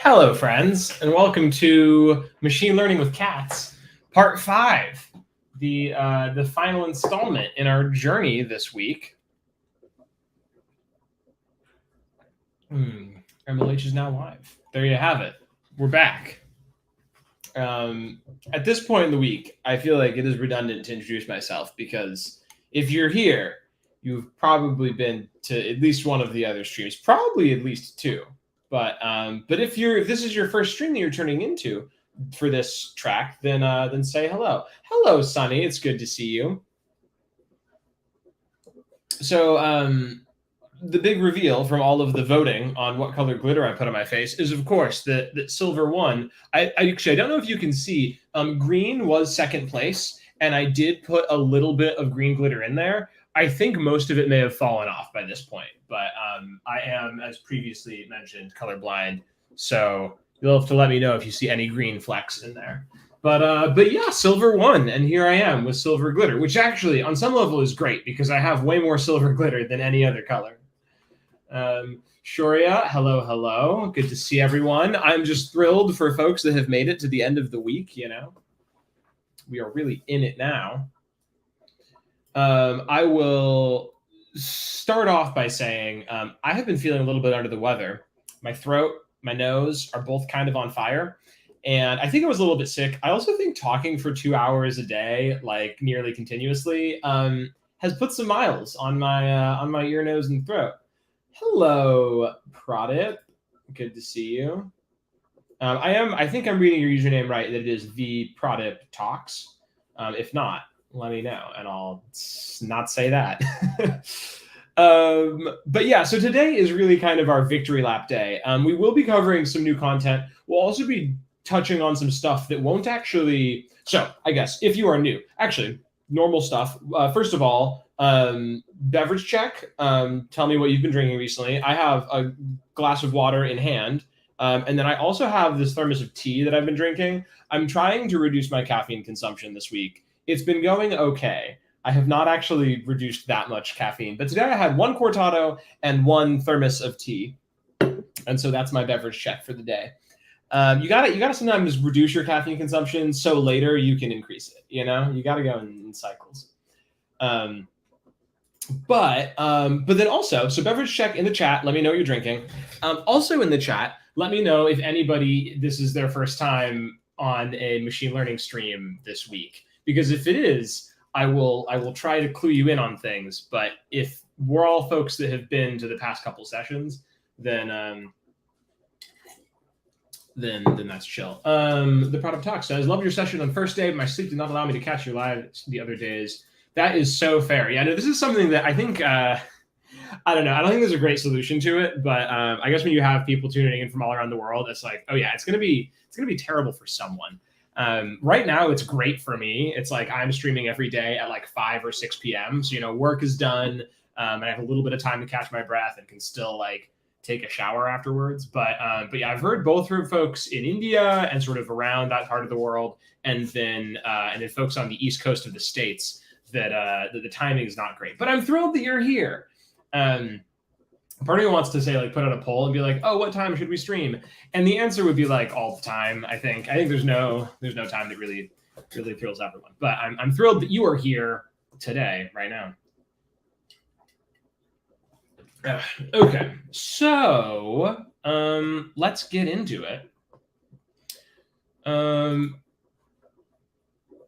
Hello, friends, and welcome to Machine Learning with Cats, Part 5, the final installment in our journey this week. MLH is now live. There you have it. We're back. At this point in the week, I feel like it is redundant to introduce myself because if you're here, you've probably been to at least one of the other streams, probably at least two. But if this is your first stream that you're turning into for this track, then say hello. Hello, Sunny. It's good to see you. So the big reveal from all of the voting on what color glitter I put on my face is, of course, that silver won. I don't know if you can see. Green was second place, and I did put a little bit of green glitter in there. I think most of it may have fallen off by this point, but I am, as previously mentioned, colorblind, so you'll have to let me know if you see any green flecks in there. But yeah, silver won, and here I am with silver glitter, which actually, on some level, is great because I have way more silver glitter than any other color. Shoria, hello. Good to see everyone. I'm just thrilled for folks that have made it to the end of the week, We are really in it now. I will start off by saying I have been feeling a little bit under the weather. My throat, my nose are both kind of on fire. And I think I was a little bit sick. I also think talking for 2 hours a day, like nearly continuously, has put some miles on my ear, nose, and throat. Hello, Pradip. Good to see you. I think I'm reading your username right, that it is the Pradip Talks. If not, let me know, and I'll not say that. But yeah, so today is really kind of our victory lap day. We will be covering some new content. We'll also be touching on some stuff that won't actually. So I guess if you are new, actually normal stuff. First of all, beverage check. Tell me what you've been drinking recently. I have a glass of water in hand. And then I also have this thermos of tea that I've been drinking. I'm trying to reduce my caffeine consumption this week. It's been going okay. I have not actually reduced that much caffeine, but today I had one cortado and one thermos of tea. And so that's my beverage check for the day. You gotta sometimes reduce your caffeine consumption so later you can increase it. You gotta go in cycles. But then also, so beverage check in the chat. Let me know what you're drinking. Also in the chat, let me know if anybody, this is their first time on a machine learning stream this week. Because if it is, I will try to clue you in on things. But if we're all folks that have been to the past couple sessions, then that's chill. The product talk says, love your session on first day. My sleep did not allow me to catch you live the other days. That is so fair. Yeah, no, this is something that I think, I don't know. I don't think there's a great solution to it, but I guess when you have people tuning in from all around the world, it's like, oh yeah, it's gonna be terrible for someone. Right now, it's great for me. It's like I'm streaming every day at like 5 or 6 p.m. So work is done, and I have a little bit of time to catch my breath and can still like take a shower afterwards. But yeah, I've heard both from folks in India and sort of around that part of the world, and then folks on the East Coast of the States that the timing is not great. But I'm thrilled that you're here. Part of me wants to say, like, put out a poll and be like, oh, what time should we stream? And the answer would be like all the time. I think there's no time that really thrills everyone. But I'm thrilled that you are here today, right now. Okay, so let's get into it.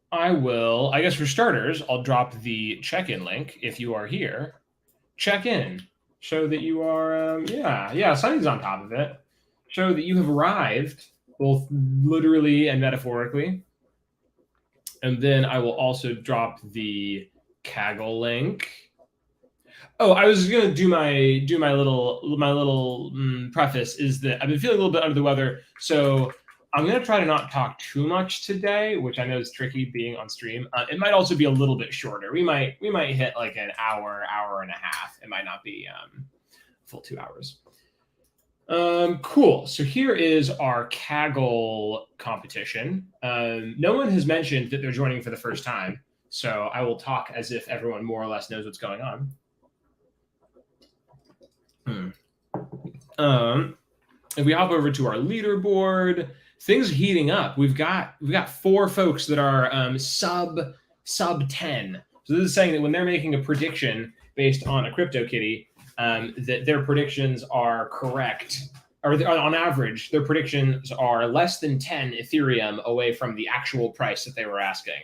I guess for starters, I'll drop the check-in link. If you are here, check in. Show that you are, Sunny's on top of it. Show that you have arrived, both literally and metaphorically. And then I will also drop the Kaggle link. Oh, I was gonna do my little preface is that I've been feeling a little bit under the weather, so I'm gonna try to not talk too much today, which I know is tricky being on stream. It might also be a little bit shorter. We might hit like an hour and a half. It might not be full 2 hours. Cool. So here is our Kaggle competition. No one has mentioned that they're joining for the first time, so I will talk as if everyone more or less knows what's going on. if we hop over to our leaderboard, things are heating up. We've got 4 folks that are sub 10. So this is saying that when they're making a prediction based on a CryptoKitty, that their predictions are correct, or on average, their predictions are less than 10 Ethereum away from the actual price that they were asking,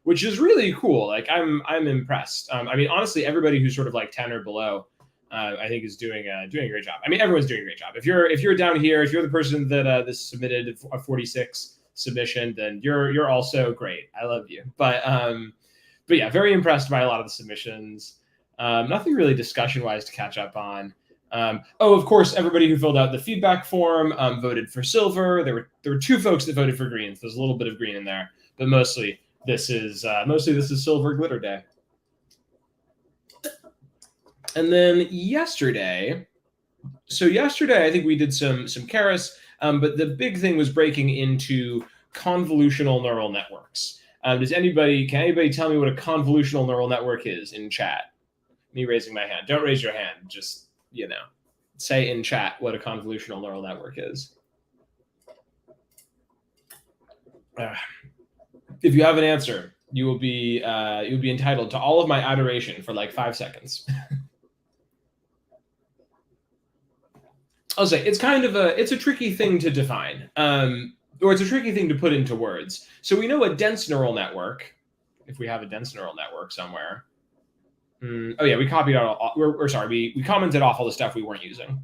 which is really cool. Like I'm impressed. I mean, honestly, everybody who's sort of like 10 or below, I think is doing a great job. I mean, everyone's doing a great job. If you're down here, if you're the person that this submitted a 46 submission, then you're also great. I love you. But yeah, very impressed by a lot of the submissions. Nothing really discussion wise to catch up on. Oh, of course, everybody who filled out the feedback form voted for silver. There were 2 folks that voted for green. So there's a little bit of green in there, but mostly this is silver glitter day. And then yesterday, I think we did some Keras, but the big thing was breaking into convolutional neural networks. Can anybody tell me what a convolutional neural network is in chat? Me raising my hand. Don't raise your hand. Just, say in chat what a convolutional neural network is. If you have an answer, you will be entitled to all of my adoration for like 5 seconds. I'll say it's a tricky thing to define, or it's a tricky thing to put into words. So we know a dense neural network, if we have a dense neural network somewhere. Oh yeah, we copied out all, we commented off all the stuff we weren't using.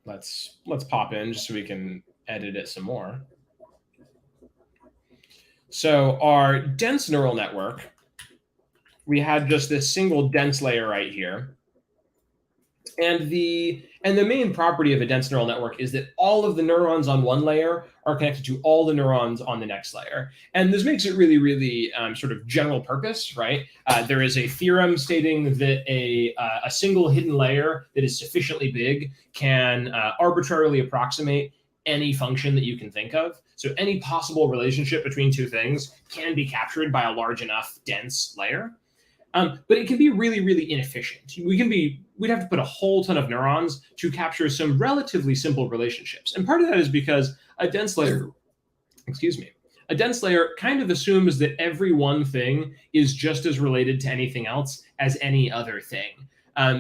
Let's pop in just so we can edit it some more. So our dense neural network, we had just this single dense layer right here. And the main property of a dense neural network is that all of the neurons on one layer are connected to all the neurons on the next layer. And this makes it really, really sort of general purpose, right? There is a theorem stating that a single hidden layer that is sufficiently big can arbitrarily approximate any function that you can think of. So any possible relationship between 2 things can be captured by a large enough dense layer. But it can be really, really inefficient. We'd have to put a whole ton of neurons to capture some relatively simple relationships. And part of that is because a dense layer kind of assumes that every one thing is just as related to anything else as any other thing.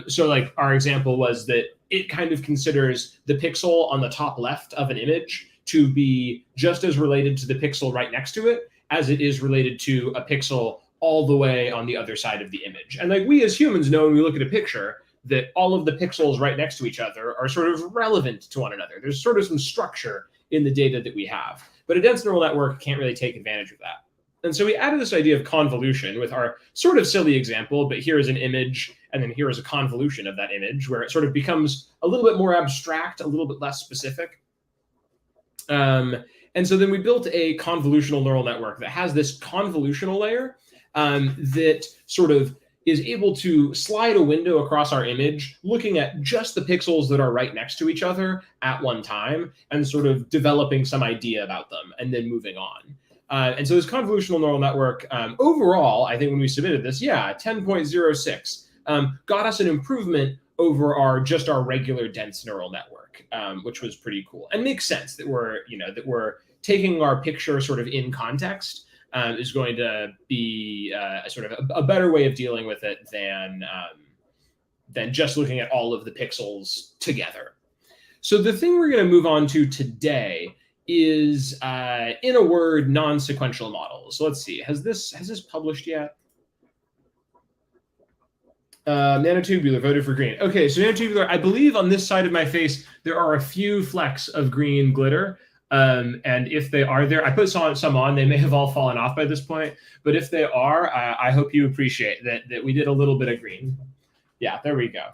So like our example was that it kind of considers the pixel on the top left of an image to be just as related to the pixel right next to it as it is related to a pixel all the way on the other side of the image. And like we as humans know when we look at a picture that all of the pixels right next to each other are sort of relevant to one another. There's sort of some structure in the data that we have. But a dense neural network can't really take advantage of that. And so we added this idea of convolution with our sort of silly example, but here is an image, and then here is a convolution of that image where it sort of becomes a little bit more abstract, a little bit less specific. And so then we built a convolutional neural network that has this convolutional layer that sort of is able to slide a window across our image, looking at just the pixels that are right next to each other at one time, and sort of developing some idea about them, and then moving on. And so this convolutional neural network, overall, I think when we submitted this, 10.06 got us an improvement over our regular dense neural network, which was pretty cool and makes sense that we're taking our picture sort of in context. Is going to be sort of a better way of dealing with it than just looking at all of the pixels together. So the thing we're going to move on to today is, in a word, non-sequential models. So let's see, has this published yet? Nanotubular voted for green. Okay, so nanotubular, I believe on this side of my face, there are a few flecks of green glitter. And if they are there, I put some on, they may have all fallen off by this point, but if they are, I hope you appreciate that we did a little bit of green. Yeah, there we go.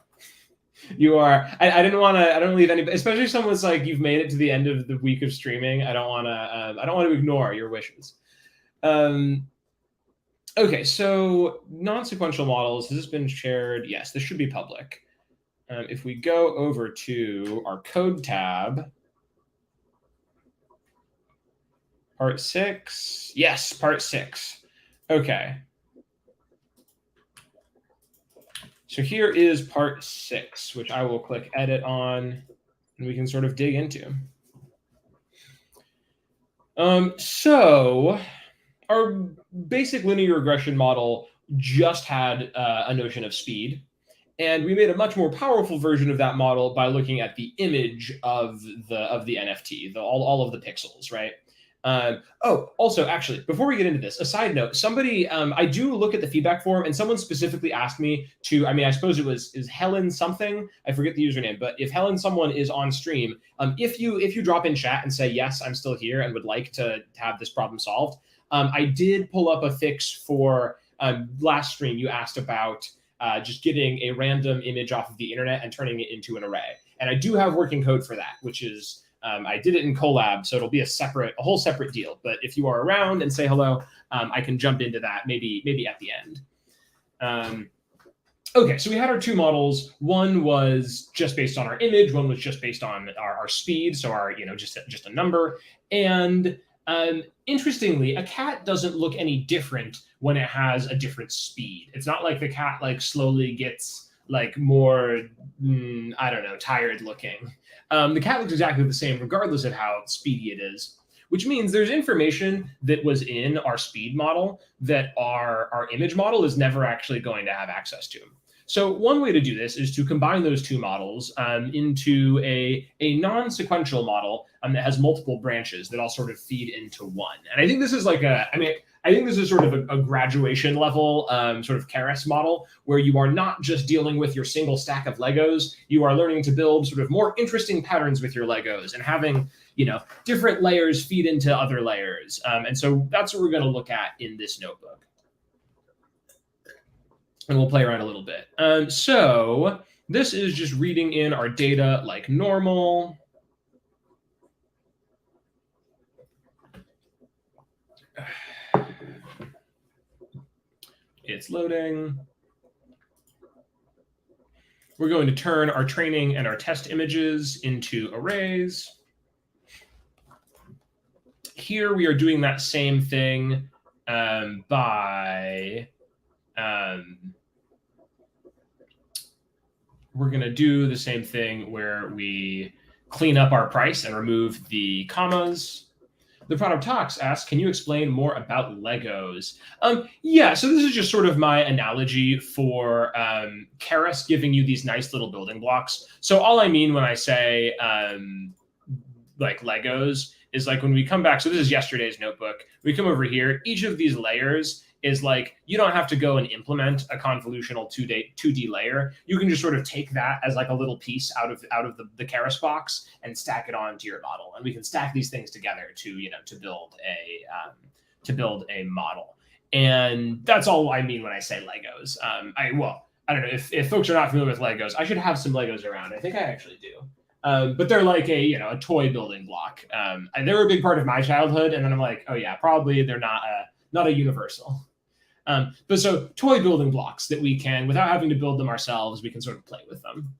You are, I don't leave anybody, especially if someone's like, you've made it to the end of the week of streaming. I don't want to ignore your wishes. Okay, so non-sequential models, has this been shared? Yes, this should be public. If we go over to our code tab, Part 6. Yes, Part 6. Okay. So here is part 6, which I will click edit on, and we can sort of dig into. So our basic linear regression model just had a notion of speed. And we made a much more powerful version of that model by looking at the image of the NFT, all of the pixels, right? Also, actually, before we get into this, a side note: somebody, I do look at the feedback form, and someone specifically asked me to. I mean, I suppose is Helen something. I forget the username, but if Helen someone is on stream, if you drop in chat and say yes, I'm still here and would like to have this problem solved, I did pull up a fix for last stream. You asked about. Just getting a random image off of the internet and turning it into an array. And I do have working code for that, which is, I did it in Colab, so it'll be a whole separate deal. But if you are around and say hello, I can jump into that maybe at the end. Okay, so we had our two models. One was just based on our image. One was just based on our speed, so our just a number. And interestingly, a cat doesn't look any different when it has a different speed. It's not like the cat slowly gets more, I don't know, tired looking. The cat looks exactly the same regardless of how speedy it is, which means there's information that was in our speed model that our image model is never actually going to have access to. So one way to do this is to combine those two models into a non-sequential model that has multiple branches that all sort of feed into one. And I think this is I think this is sort of a graduation level sort of Keras model where you are not just dealing with your single stack of Legos. You are learning to build sort of more interesting patterns with your Legos and having different layers feed into other layers. And so that's what we're going to look at in this notebook. And we'll play around a little bit. So this is just reading in our data like normal. It's loading. We're going to turn our training and our test images into arrays. Here we are doing that same thing by we're going to do the same thing where we clean up our price and remove the commas. The Product Talks asks, can you explain more about Legos? Yeah, so this is just sort of my analogy for Keras giving you these nice little building blocks. So all I mean when I say Legos is when we come back. So this is yesterday's notebook. We come over here. Each of these layers is you don't have to go and implement a convolutional 2D layer. You can just sort of take that as a little piece out of the Keras box and stack it onto your model. And we can stack these things together to build a model. And that's all I mean when I say Legos. I don't know if folks are not familiar with Legos. I should have some Legos around. I think I actually do. But they're a toy building block. And they were a big part of my childhood. And then I'm like, oh yeah, probably they're not a universal. But so toy building blocks that we can, without having to build them ourselves, we can sort of play with them.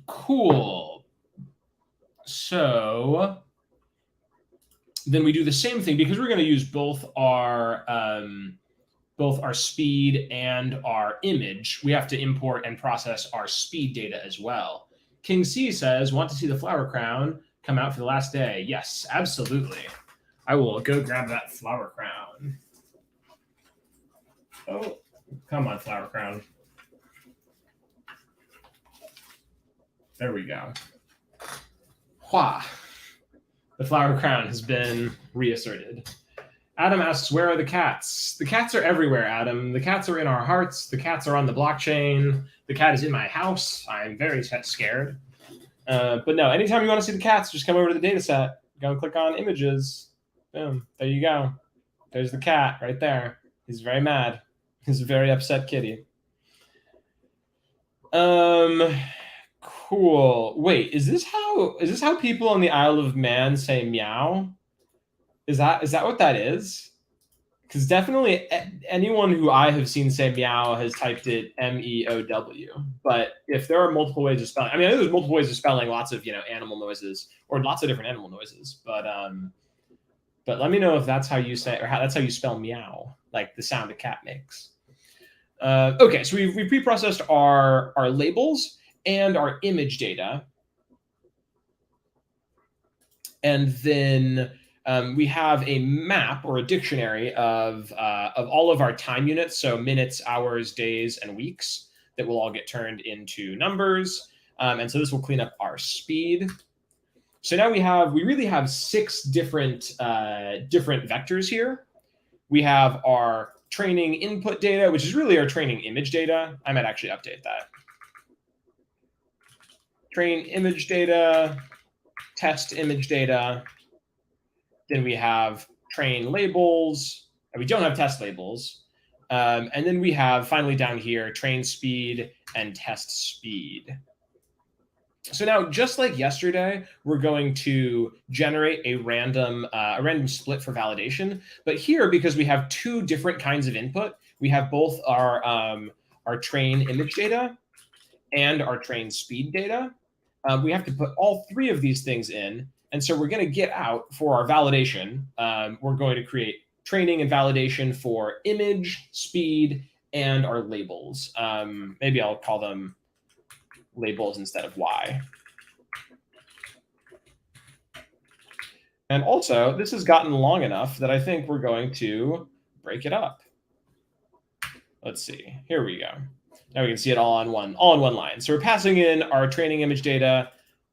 Cool. So then we do the same thing because we're going to use both our speed and our image. We have to import and process our speed data as well. King C says, want to see the flower crown come out for the last day? Yes, absolutely. I will go grab that flower crown. Oh, come on, flower crown. There we go. Hua. The flower crown has been reasserted. Adam asks, where are the cats? The cats are everywhere, Adam. The cats are in our hearts. The cats are on the blockchain. The cat is in my house. I'm very scared. But no, anytime you want to see the cats, just come over to the data set. Go and click on images. Boom. There you go. There's the cat right there. He's very mad. He's a very upset kitty. Cool. Wait, is this how people on the Isle of Man say meow? Is that what that is? Because definitely anyone who I have seen say meow has typed it MEOW. But if there are multiple ways of spelling, I know there's multiple ways of spelling lots of animal noises or lots of different animal noises. But let me know if that's how you say or how that's how you spell meow. like the sound a cat makes. Okay, so we've pre-processed our labels and our image data. And then we have a map or a dictionary of all of our time units, so minutes, hours, days, and weeks, that will all get turned into numbers. And so this will clean up our speed. So now we really have 6 different vectors here. We have our training input data, which is really our training image data. I might actually update that. Train image data, test image data. Then we have train labels, and we don't have test labels. And then we have, finally down here, train speed and test speed. So now, just like yesterday, we're going to generate a random split for validation. But here, because we have 2 different kinds of input, we have both our train image data and our train speed data. We have to put all 3 of these things in. And so we're going to get out for our validation. We're going to create training and validation for image, speed, and our labels. Maybe I'll call them labels instead of Y. And also, this has gotten long enough that I think we're going to break it up. Let's see. Here we go. Now we can see it all in one line. So we're passing in our training image data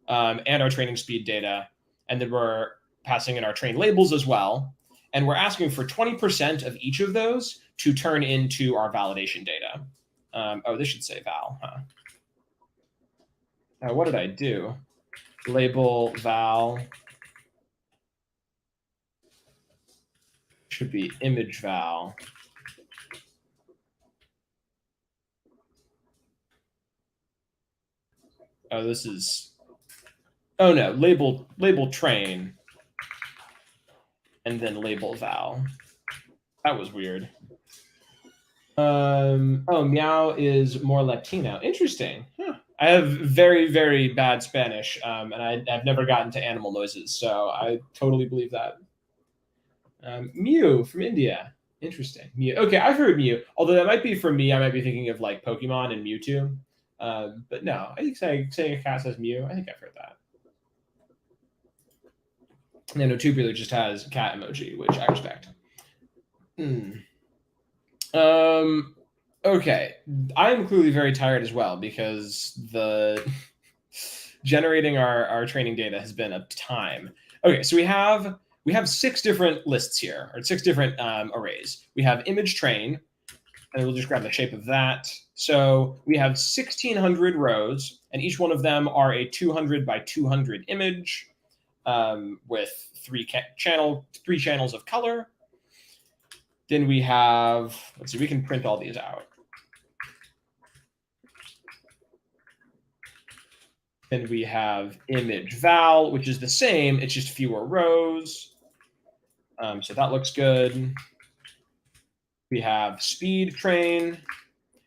and our training speed data, and then we're passing in our train labels as well. And we're asking for 20% of each of those to turn into our validation data. Oh, this should say val, huh? Now, what did I do? Label val should be image val. Oh, this is, oh no, label train and then label val. That was weird. Oh, meow is more Latino. Interesting. Huh. I have very, very bad Spanish, and I've never gotten to animal noises, so I totally believe that. Mew from India. Interesting. Mew. Okay, I've heard Mew. Although that might be for me, I might be thinking of like Pokemon and Mewtwo. But no, I think saying a cat says Mew. I think I've heard that. And then Tubular just has cat emoji, which I respect. Okay, I am clearly very tired as well because the generating our training data has been a time. Okay, so we have 6 different lists here, or 6 different arrays. We have image train, and we'll just grab the shape of that. So we have 1,600 rows, and each one of them are a 200 by 200 image with 3 channels of color. Then we have, let's see, we can print all these out. Then we have image val, which is the same, it's just fewer rows. So that looks good. We have speed train,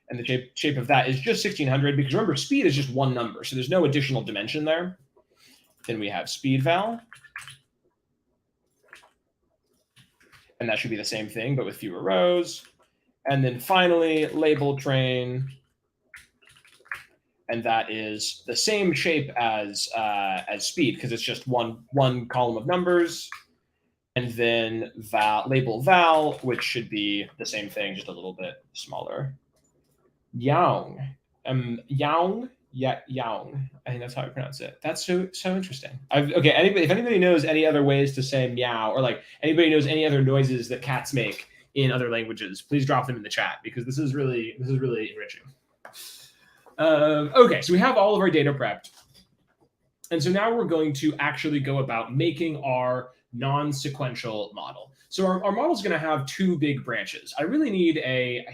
and the shape of that is just 1,600, because remember, speed is just one number, so there's no additional dimension there. Then we have speed val, and that should be the same thing, but with fewer rows. And then finally, label train, and that is the same shape as speed, because it's just one column of numbers. And then label val, which should be the same thing, just a little bit smaller. Yang, Yang. I think that's how I pronounce it. That's so interesting. Okay, if anybody knows any other ways to say meow, or like anybody knows any other noises that cats make in other languages, please drop them in the chat, because this is really enriching. Okay, so we have all of our data prepped, and so now we're going to actually go about making our non-sequential model. So our model is going to have 2 big branches. I really need a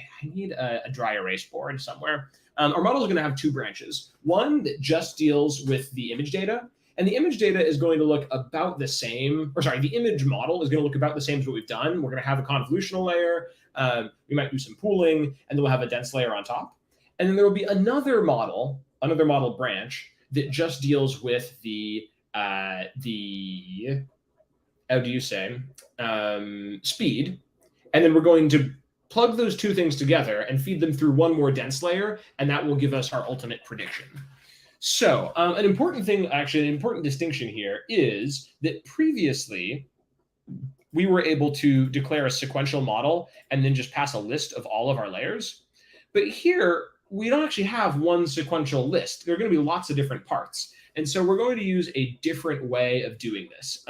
dry erase board somewhere. Our model is going to have 2 branches. One that just deals with the image data, and the image data is going to look about the same, or sorry, the image model is going to look about the same as what we've done. We're going to have a convolutional layer. We might do some pooling, and then we'll have a dense layer on top. And then there will be another model branch that just deals with the how do you say, speed. And then we're going to plug those two things together and feed them through one more dense layer, and that will give us our ultimate prediction. So an important thing, actually, an important distinction here is that previously we were able to declare a sequential model and then just pass a list of all of our layers. But here, we don't actually have one sequential list. There are going to be lots of different parts. And so we're going to use a different way of doing this.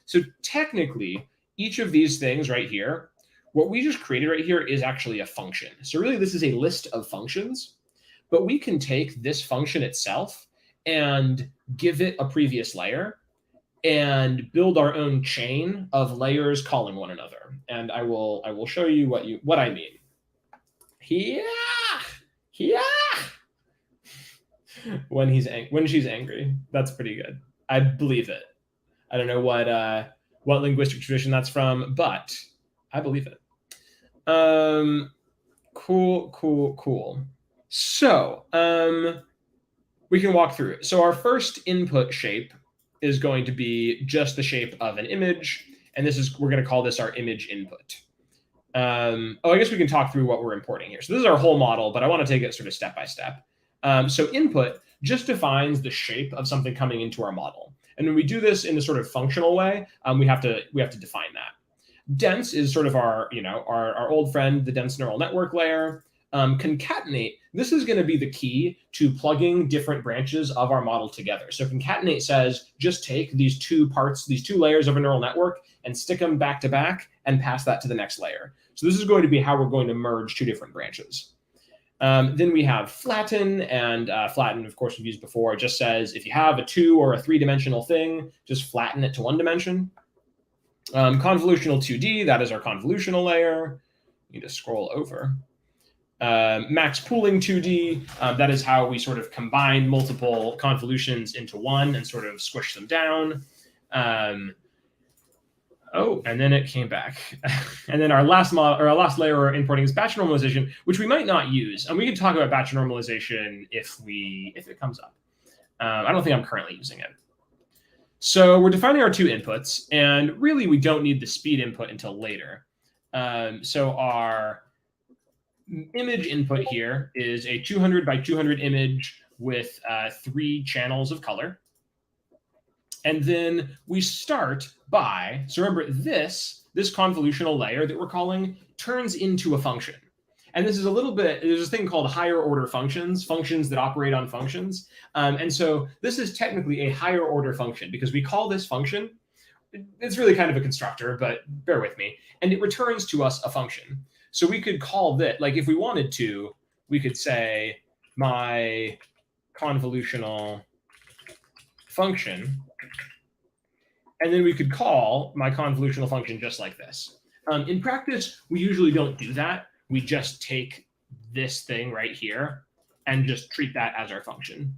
So technically, each of these things right here, what we just created right here is actually a function. So really, this is a list of functions. But we can take this function itself and give it a previous layer and build our own chain of layers calling one another. And I will show you what I mean. Yeah. When she's angry. That's pretty good. I believe it. I don't know what linguistic tradition that's from, but I believe it. Cool. So we can walk through it. So our first input shape is going to be just the shape of an image. And we're going to call this our image input. I guess we can talk through what we're importing here. So this is our whole model, but I want to take it sort of step by step. So input just defines the shape of something coming into our model. And when we do this in a sort of functional way, we have to define that. Dense is sort of our old friend, the dense neural network layer. Concatenate, this is going to be the key to plugging different branches of our model together. So concatenate says, just take these two parts, these two layers of a neural network and stick them back to back and pass that to the next layer. So this is going to be how we're going to merge two different branches. Then we have flatten, and flatten, of course, we've used before. It just says, if you have a 2 or a 3-dimensional thing, just flatten it to 1 dimension. Convolutional 2D, that is our convolutional layer. You need to scroll over. Max pooling 2D, that is how we sort of combine multiple convolutions into one and sort of squish them down. And then it came back. And then our last layer we're importing is batch normalization, which we might not use. And we can talk about batch normalization if it comes up. I don't think I'm currently using it. So we're defining our two inputs, and really we don't need the speed input until later. So our image input here is a 200 by 200 image with 3 channels of color. And then we start by, so remember this convolutional layer that we're calling turns into a function. And this is there's a thing called higher order functions that operate on functions. And so this is technically a higher order function because we call this function, it's really kind of a constructor, but bear with me, and it returns to us a function. So we could call that, like if we wanted to, we could say my convolutional function, and then we could call my convolutional function just like this. In practice, we usually don't do that. We just take this thing right here and just treat that as our function.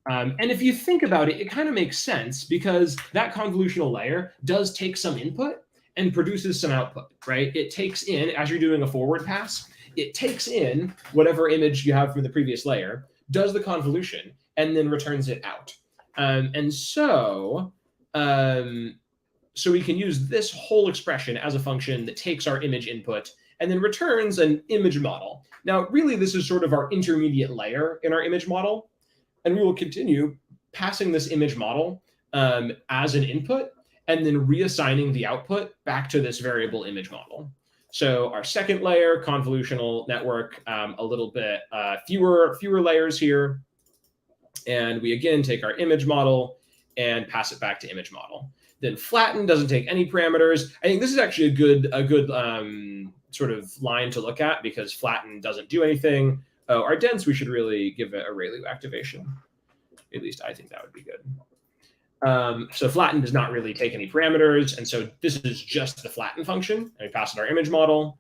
And if you think about it, it kind of makes sense because that convolutional layer does take some input and produces some output, right? It takes in, as you're doing a forward pass, it takes in whatever image you have from the previous layer, does the convolution, and then returns it out. So we can use this whole expression as a function that takes our image input and then returns an image model. Now, really, this is sort of our intermediate layer in our image model, and we will continue passing this image model as an input and then reassigning the output back to this variable image model. So our second layer, convolutional network, a little bit fewer layers here. And we again take our image model and pass it back to image model. Then flatten doesn't take any parameters. I think this is actually a good sort of line to look at because flatten doesn't do anything. Oh, our dense, we should really give it a ReLU activation. At least I think that would be good. So flatten does not really take any parameters. And so this is just the flatten function. And we pass it our image model.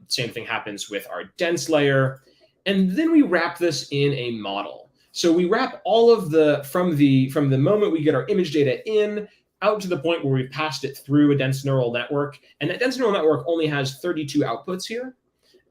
Same thing happens with our dense layer. And then we wrap this in a model. So we wrap all of from the moment we get our image data in out to the point where we've passed it through a dense neural network. And that dense neural network only has 32 outputs here.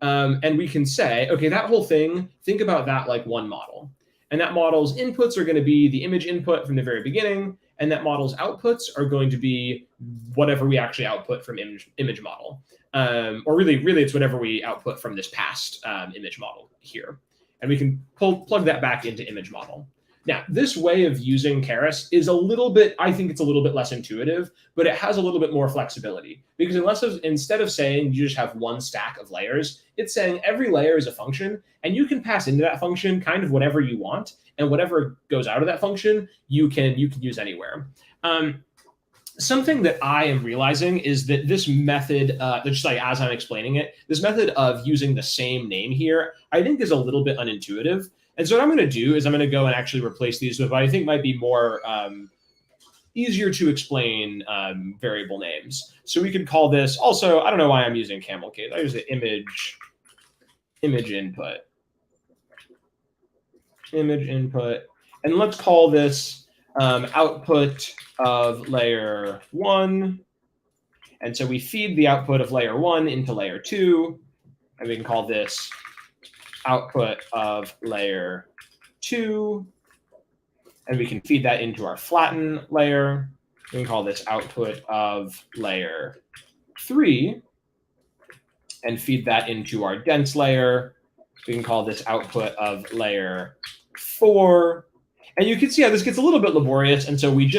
And we can say, okay, that whole thing, think about that like one model. And that model's inputs are going to be the image input from the very beginning. and that model's outputs are going to be whatever we actually output from image model. Or really it's whatever we output from this past image model here. And we can plug that back into image model. Now, this way of using Keras is a little bit, I think it's a little bit less intuitive, but it has a little bit more flexibility. Because instead of saying you just have one stack of layers, it's saying every layer is a function, and you can pass into that function kind of whatever you want, and whatever goes out of that function, you can use anywhere. Something that I am realizing is that this method, just like as I'm explaining it, this method of using the same name here, I think is a little bit unintuitive. And so what I'm going to do is I'm going to go and actually replace these with what I think might be more easier to explain variable names. So we could call this also, I don't know why I'm using camel case. I use the image input. Image input. And let's call this output of layer 1. And so we feed the output of layer 1 into layer 2. And we can call this output of layer 2. And we can feed that into our flatten layer. We can call this output of layer 3 and feed that into our dense layer. We can call this output of layer 4. And you can see how this gets a little bit laborious. And so we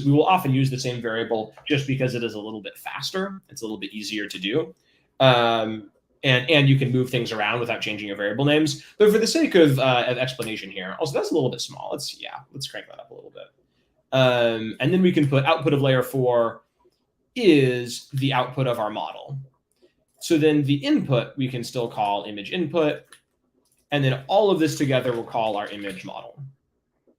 will often use the same variable just because it is a little bit faster. It's a little bit easier to do. And you can move things around without changing your variable names. But for the sake of explanation here, also that's a little bit small. Let's crank that up a little bit. And then we can put output of layer 4 is the output of our model. So then the input we can still call image input. And then all of this together we'll call our image model.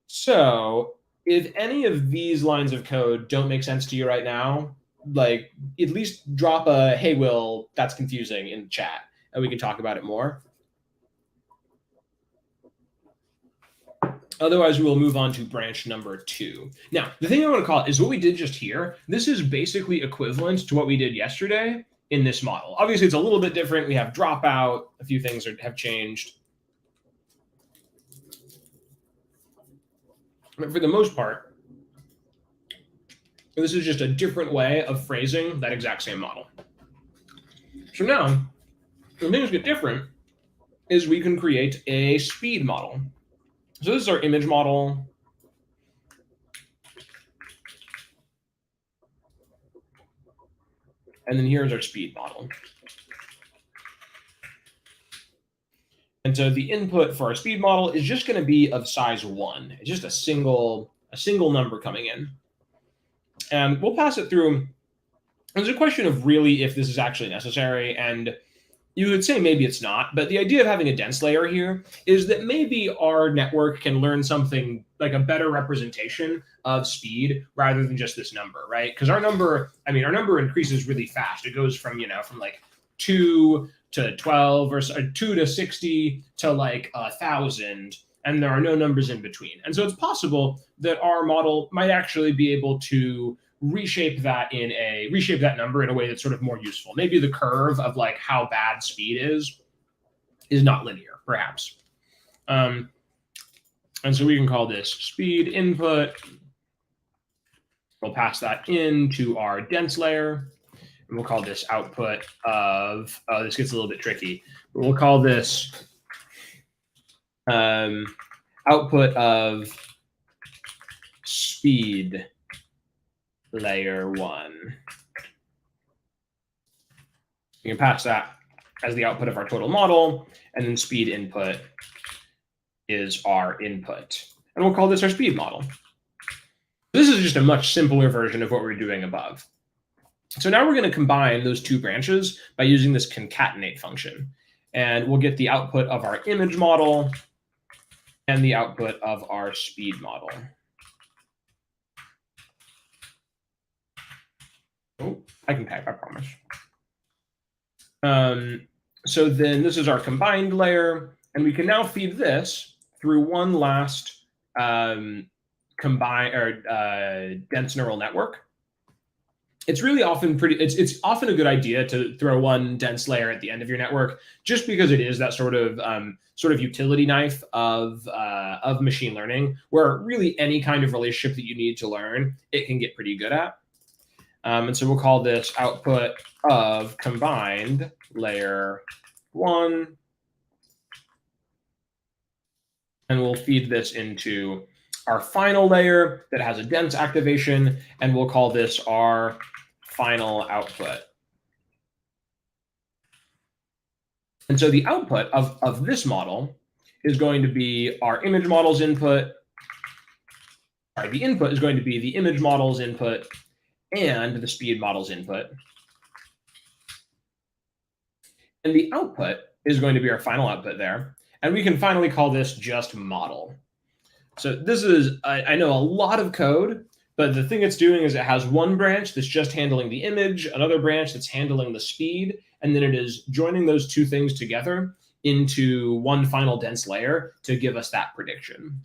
So if any of these lines of code don't make sense to you right now, like at least drop a, hey, Will, that's confusing in the chat, and we can talk about it more. Otherwise, we will move on to branch number 2. Now, the thing I want to call it is what we did just here. This is basically equivalent to what we did yesterday in this model. Obviously, it's a little bit different. We have dropout. A few things have changed. But for the most part, this is just a different way of phrasing that exact same model. So now, when things get different, is we can create a speed model. So this is our image model. And then here's our speed model. And so the input for our speed model is just going to be of size 1. It's just a single number coming in. And we'll pass it through. There's a question of really if this is actually necessary. And you would say maybe it's not. But the idea of having a dense layer here is that maybe our network can learn something like a better representation of speed rather than just this number, right? Because our number increases really fast. It goes from, from like 2 to 12 or 2 to 60 to like 1,000. And there are no numbers in between. And so it's possible that our model might actually be able to reshape that number in a way that's sort of more useful. Maybe the curve of like how bad speed is not linear, perhaps. And so we can call this speed input. We'll pass that into our dense layer. And we'll call this output of, this gets a little bit tricky. But we'll call this output of speed layer 1. You can pass that as the output of our total model, and then speed input is our input. And we'll call this our speed model. This is just a much simpler version of what we're doing above. So now we're going to combine those two branches by using this concatenate function. And we'll get the output of our image model and the output of our speed model. Oh, I can type, I promise. So then this is our combined layer, and we can now feed this through one last dense neural network. it's really often it's often a good idea to throw one dense layer at the end of your network, just because it is that sort of utility knife of machine learning, where really any kind of relationship that you need to learn, it can get pretty good at. And so we'll call this output of combined layer 1, and we'll feed this into our final layer that has a dense activation, and we'll call this our final output. And so the output of this model is going to be our image model's input. Sorry, the input is going to be the image model's input and the speed model's input. And the output is going to be our final output there. And we can finally call this just model. So this is, I know, a lot of code, but the thing it's doing is it has one branch that's just handling the image, another branch that's handling the speed, and then it is joining those two things together into one final dense layer to give us that prediction.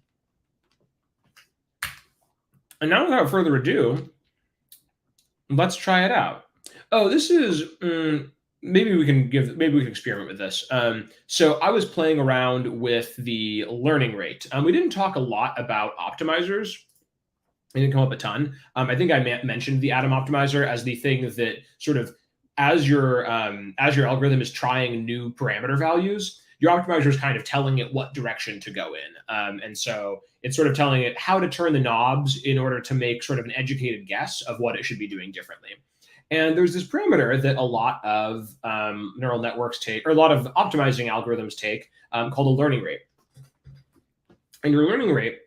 And now, without further ado, let's try it out. Oh, this is maybe we can experiment with this. So I was playing around with the learning rate. We didn't talk a lot about optimizers. It didn't come up a ton. I think I mentioned the Atom optimizer as the thing that sort of, as your algorithm is trying new parameter values, your optimizer is kind of telling it what direction to go in. And so it's sort of telling it how to turn the knobs in order to make sort of an educated guess of what it should be doing differently. And there's this parameter that a lot of neural networks take, or a lot of optimizing algorithms take, called a learning rate. And your learning rate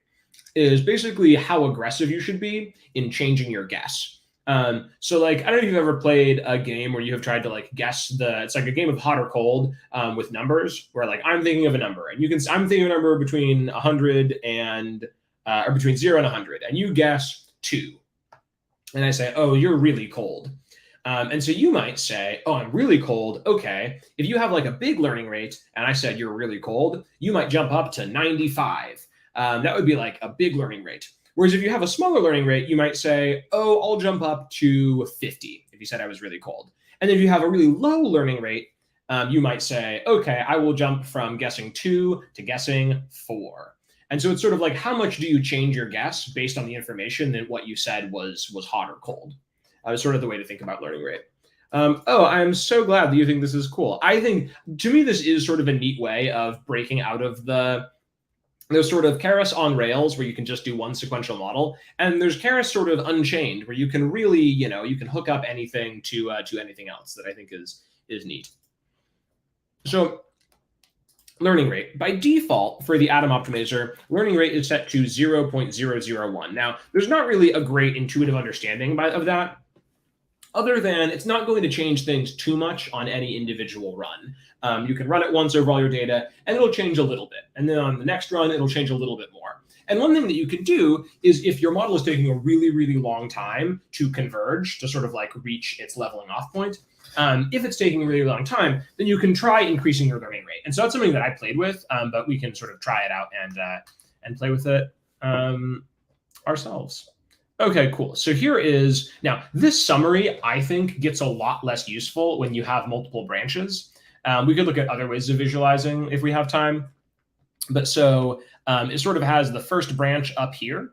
is basically how aggressive you should be in changing your guess. So like, I don't know if you've ever played a game where you have tried to like guess it's like a game of hot or cold with numbers, where like I'm thinking of a number and I'm thinking of a number between 100 and, or between 0 and 100, and you guess 2. And I say, oh, you're really cold. And so you might say, oh, I'm really cold. Okay. If you have like a big learning rate and I said you're really cold, you might jump up to 95. That would be like a big learning rate. Whereas if you have a smaller learning rate, you might say, oh, I'll jump up to 50 if you said I was really cold. And then if you have a really low learning rate, you might say, okay, I will jump from guessing 2 to guessing 4. And so it's sort of like, how much do you change your guess based on the information that what you said was hot or cold? Sort of the way to think about learning rate. Oh, I'm so glad that you think this is cool. I think, to me, this is sort of a neat way of breaking out of there's sort of Keras on Rails, where you can just do one sequential model, and there's Keras sort of Unchained, where you can really, you can hook up anything to anything else, that I think is neat. So learning rate. By default, for the Atom optimizer, learning rate is set to 0.001. Now, there's not really a great intuitive understanding of that, other than it's not going to change things too much on any individual run. You can run it once over all your data, and it'll change a little bit. And then on the next run, it'll change a little bit more. And one thing that you can do is, if your model is taking a really, really long time to converge, to sort of like reach its leveling off point, if it's taking a really long time, then you can try increasing your learning rate. And so that's something that I played with, but we can sort of try it out and play with it ourselves. Okay, cool. So here is, now this summary, I think, gets a lot less useful when you have multiple branches. We could look at other ways of visualizing if we have time. But so it sort of has the first branch up here.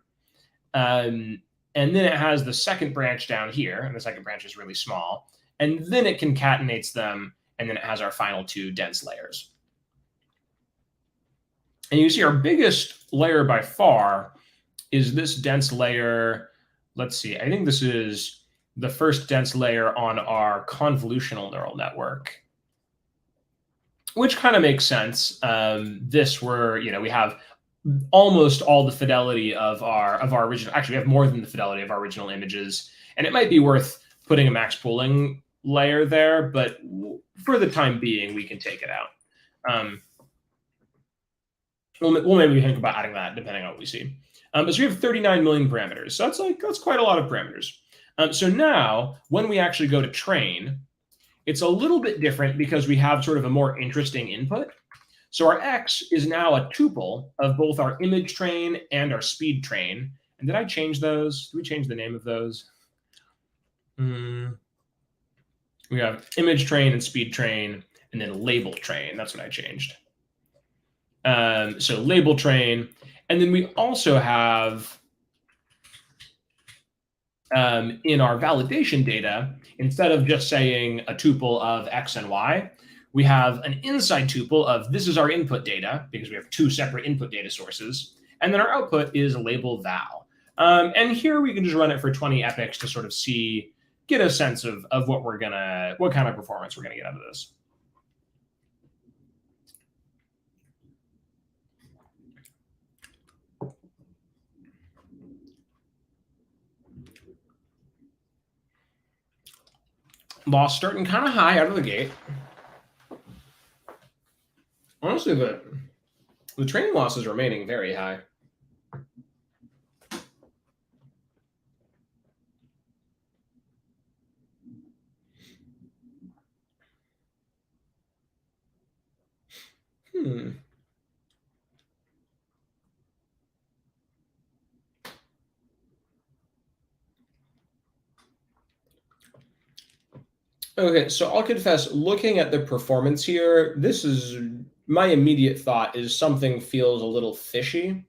And then it has the second branch down here. And the second branch is really small. And then it concatenates them. And then it has our final 2 dense layers. And you see our biggest layer by far is this dense layer. Let's see, I think this is the first dense layer on our convolutional neural network, which kind of makes sense. This we have almost all the fidelity of our original, actually we have more than the fidelity of our original images. And it might be worth putting a max pooling layer there, but for the time being, we can take it out. We'll maybe think about adding that depending on what we see. So we have 39 million parameters. So that's quite a lot of parameters. So now when we actually go to train, it's a little bit different because we have sort of a more interesting input. So our X is now a tuple of both our image train and our speed train. And did I change those? Did we change the name of those? We have image train and speed train, and then label train. That's what I changed. So label train, and then we also have in our validation data, instead of just saying a tuple of x and y, we have an inside tuple of this is our input data, because we have two separate input data sources, and then our output is label val. And here we can just run it for 20 epochs to sort of get a sense of what kind of performance we're gonna get out of this. Loss starting kind of high out of the gate. Honestly, the training loss is remaining very high. Okay, so I'll confess, looking at the performance here, this is my immediate thought is something feels a little fishy.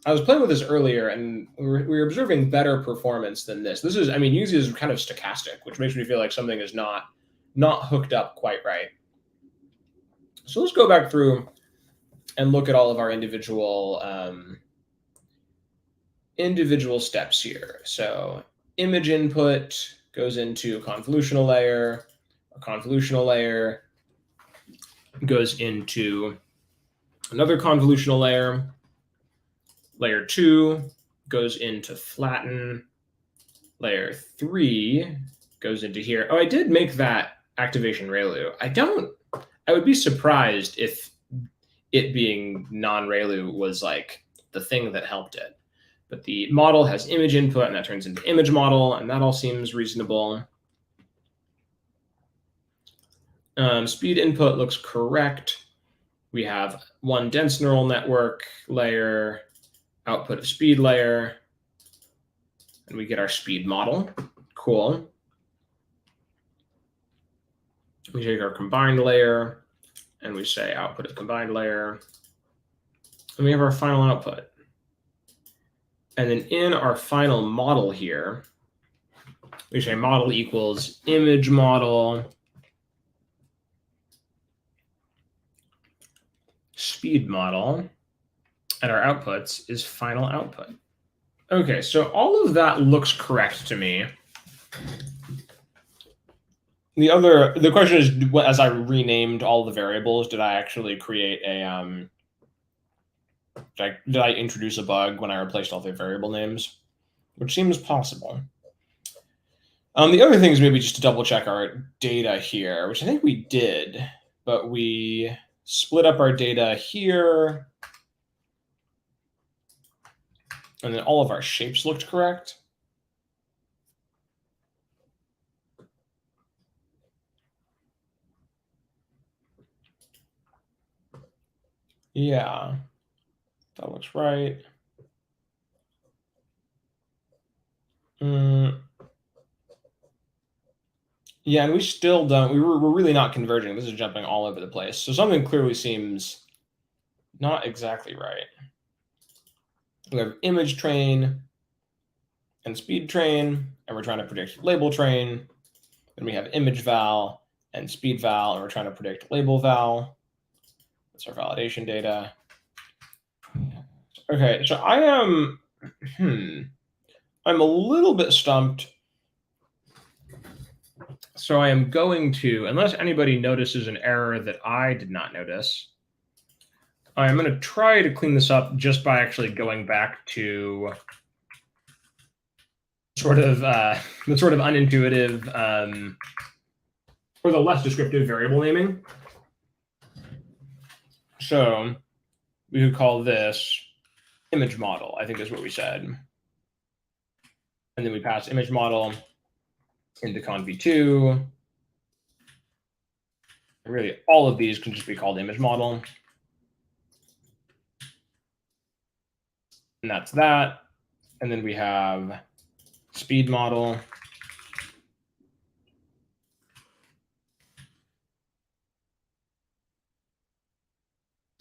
I was playing with this earlier, and we were observing better performance than this. This is, I mean, usually is kind of stochastic, which makes me feel like something is not hooked up quite right. So let's go back through and look at all of our individual steps here. So image input goes into a convolutional layer. A convolutional layer goes into another convolutional layer. Layer 2 goes into flatten. Layer 3 goes into here. Oh, I did make that activation ReLU. I would be surprised if it being non-ReLU was like the thing that helped it. But the model has image input, and that turns into image model, and that all seems reasonable. Speed input looks correct. We have one dense neural network layer, output of speed layer, and we get our speed model. Cool. We take our combined layer, and we say output of combined layer, and we have our final output. And then in our final model here, we say model equals image model, speed model, and our outputs is final output. Okay, so all of that looks correct to me. The question is, as I renamed all the variables, did I actually create a did I introduce a bug when I replaced all the variable names? Which seems possible. The other thing is maybe just to double check our data here, which I think we did, but we split up our data here, and then all of our shapes looked correct. Yeah, that looks right. Yeah, and we still don't, we're really not converging. This is jumping all over the place. So something clearly seems not exactly right. We have image train and speed train, and we're trying to predict label train. Then we have image val and speed val, and we're trying to predict label val. That's our validation data. Okay, so I am, I'm a little bit stumped. So I am going to, unless anybody notices an error that I did not notice, I'm going to try to clean this up just by actually going back to the sort of unintuitive or the less descriptive variable naming. So we could call this image model, I think is what we said. And then we pass image model into conv2. And really, all of these can just be called image model. And that's that. And then we have speed model.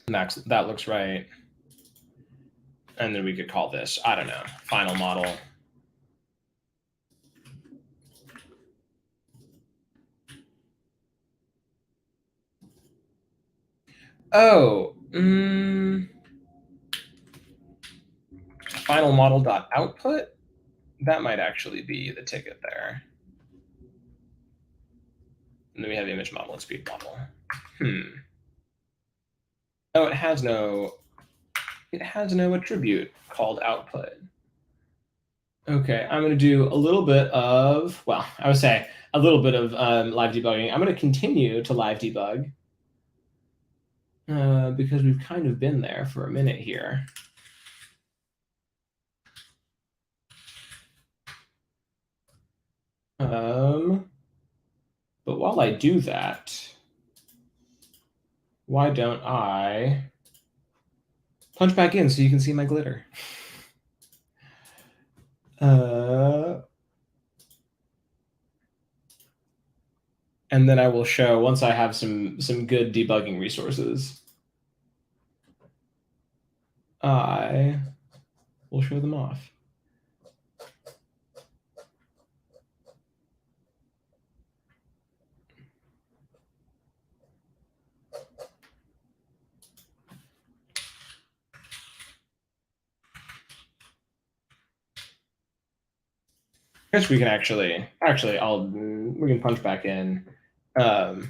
Max, that looks right. And then we could call this, I don't know, final model. Oh, final model dot output. That might actually be the ticket there. And then we have image model and speed model. Oh, it has no attribute called output. Okay, I'm going to do a little bit of, well, I would say a little bit of live debugging. I'm going to continue to live debug because we've kind of been there for a minute here. But while I do that, why don't I punch back in so you can see my glitter? And then I will show once I have some good debugging resources. I will show them off. I guess we can actually we can punch back in. No,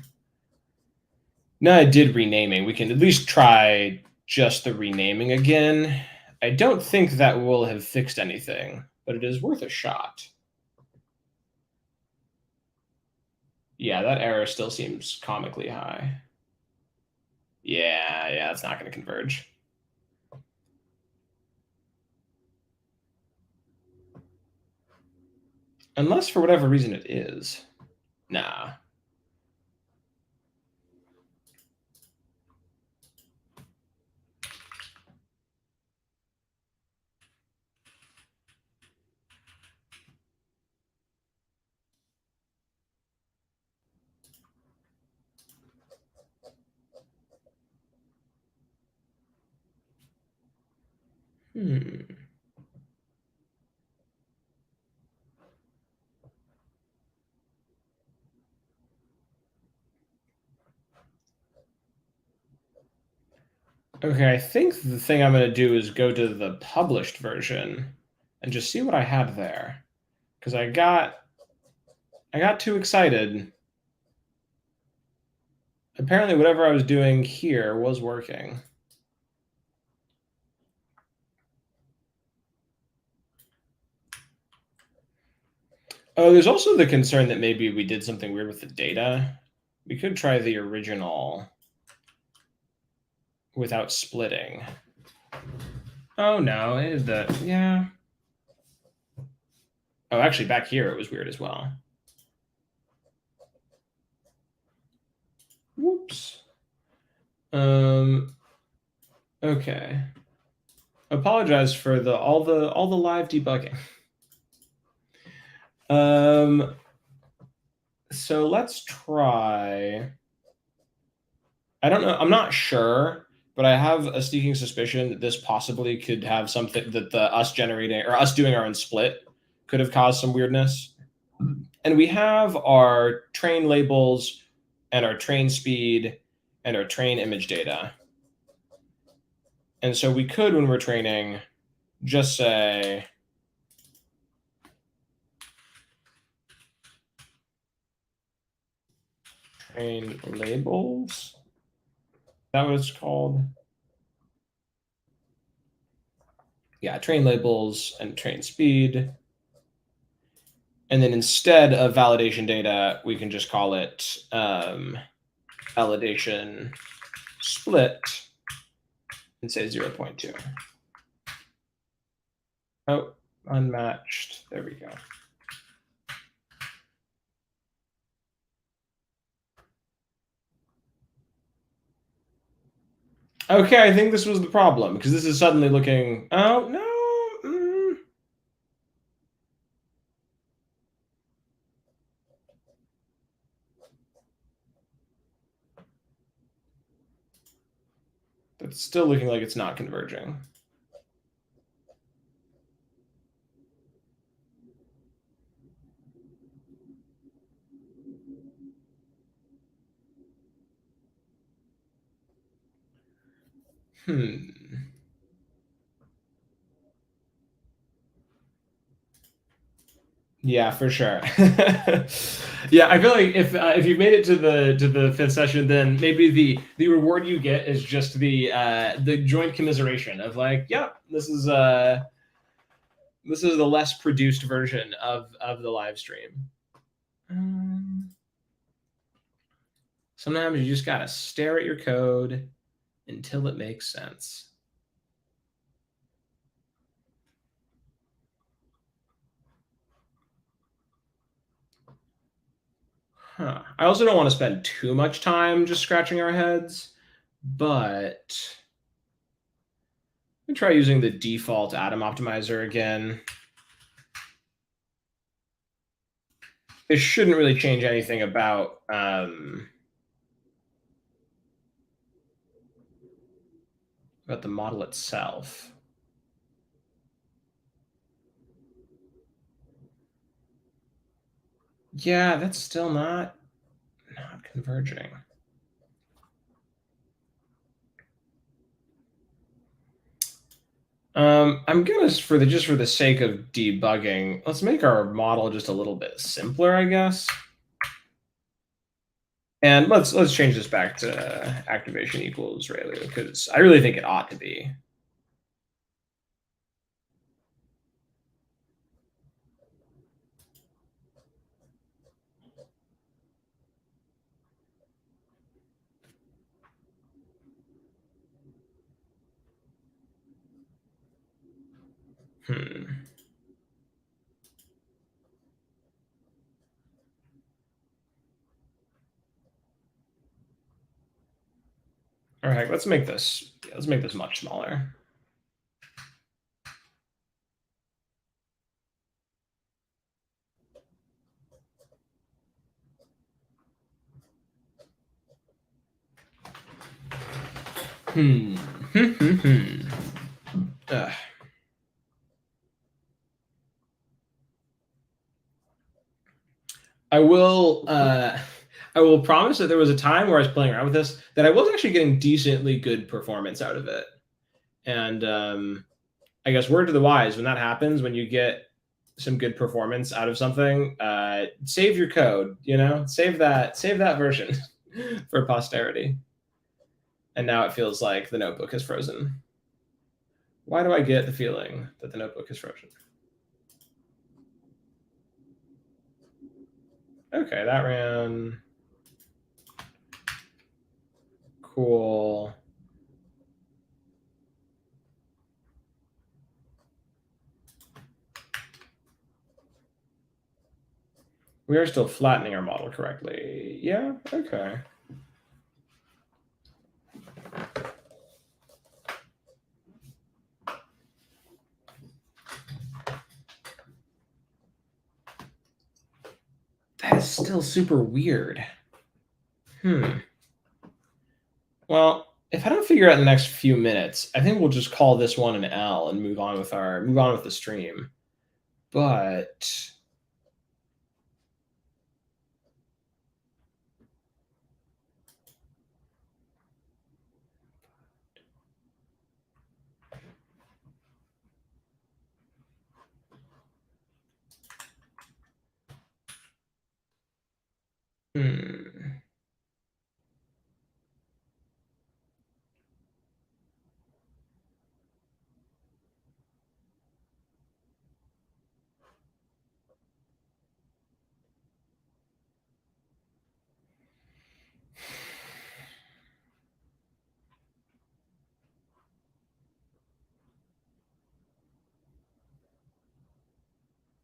I did renaming. We can at least try just the renaming again. I don't think that will have fixed anything, but it is worth a shot. Yeah, that error still seems comically high. Yeah, it's not going to converge. Unless for whatever reason it is. Nah. Okay, I think the thing I'm going to do is go to the published version and just see what I had there. Because I got too excited. Apparently whatever I was doing here was working. Oh, there's also the concern that maybe we did something weird with the data. We could try the original without splitting. Oh no, it is yeah. Oh, actually back here it was weird as well. Whoops. Okay. Apologize for all the live debugging. So let's try. I don't know. I'm not sure, but I have a sneaking suspicion that this possibly could have something that the us generating or us doing our own split could have caused some weirdness. And we have our train labels and our train speed and our train image data. And so we could, when we're training, just say train labels. Is that what it's called? Yeah, train labels and train speed. And then instead of validation data, we can just call it validation split and say 0.2. Oh, unmatched. There we go. Okay, I think this was the problem because this is suddenly looking. Oh no. It's still looking like it's not converging. Yeah, for sure. Yeah, I feel like if you've made it to the fifth session, then maybe the reward you get is just the joint commiseration of like, yeah, this is the less produced version of the live stream. Sometimes you just gotta stare at your code until it makes sense. Huh. I also don't want to spend too much time just scratching our heads, but let me try using the default atom optimizer again. It shouldn't really change anything about the model itself. Yeah, that's still not converging. I'm gonna just for the sake of debugging, let's make our model just a little bit simpler, I guess. And let's change this back to activation equals ReLU because I really think it ought to be. All right, let's make this much smaller. I will promise that there was a time where I was playing around with this that I was actually getting decently good performance out of it. And I guess word to the wise, when that happens, when you get some good performance out of something, save your code, save that version for posterity. And now it feels like the notebook is frozen. Why do I get the feeling that the notebook is frozen? Okay, that ran. Cool. We are still flattening our model correctly. Yeah, okay. That is still super weird. Well, if I don't figure out in the next few minutes, I think we'll just call this one an L and move on with the stream. But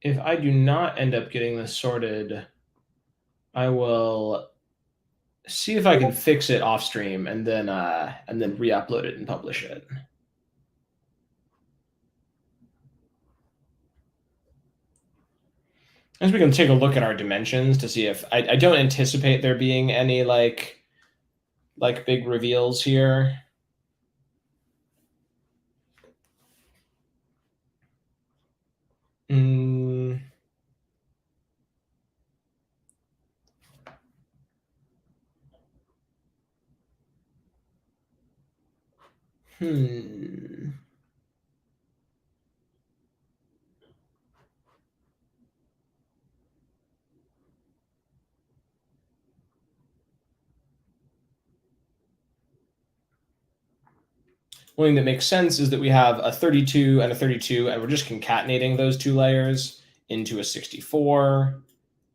if I do not end up getting this sorted, I will see if I can fix it off stream and then re-upload it and publish it. As we can take a look at our dimensions to see if I don't anticipate there being any like big reveals here. Hmm. One thing that makes sense is that we have a 32 and a 32, and we're just concatenating those two layers into a 64,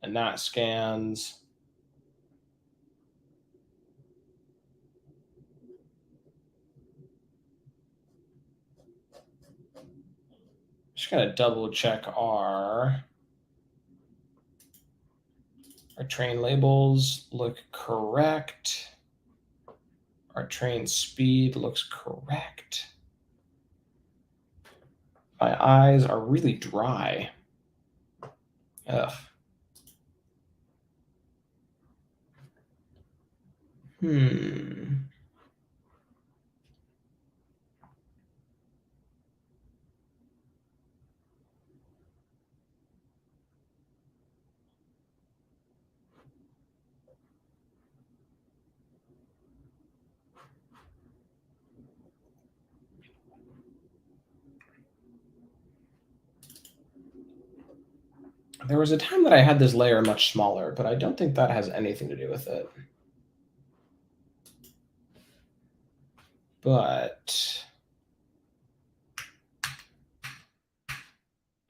and that scans. Just gotta double check our train labels look correct. Our train speed looks correct. My eyes are really dry. Ugh. Hmm. There was a time that I had this layer much smaller, but I don't think that has anything to do with it. But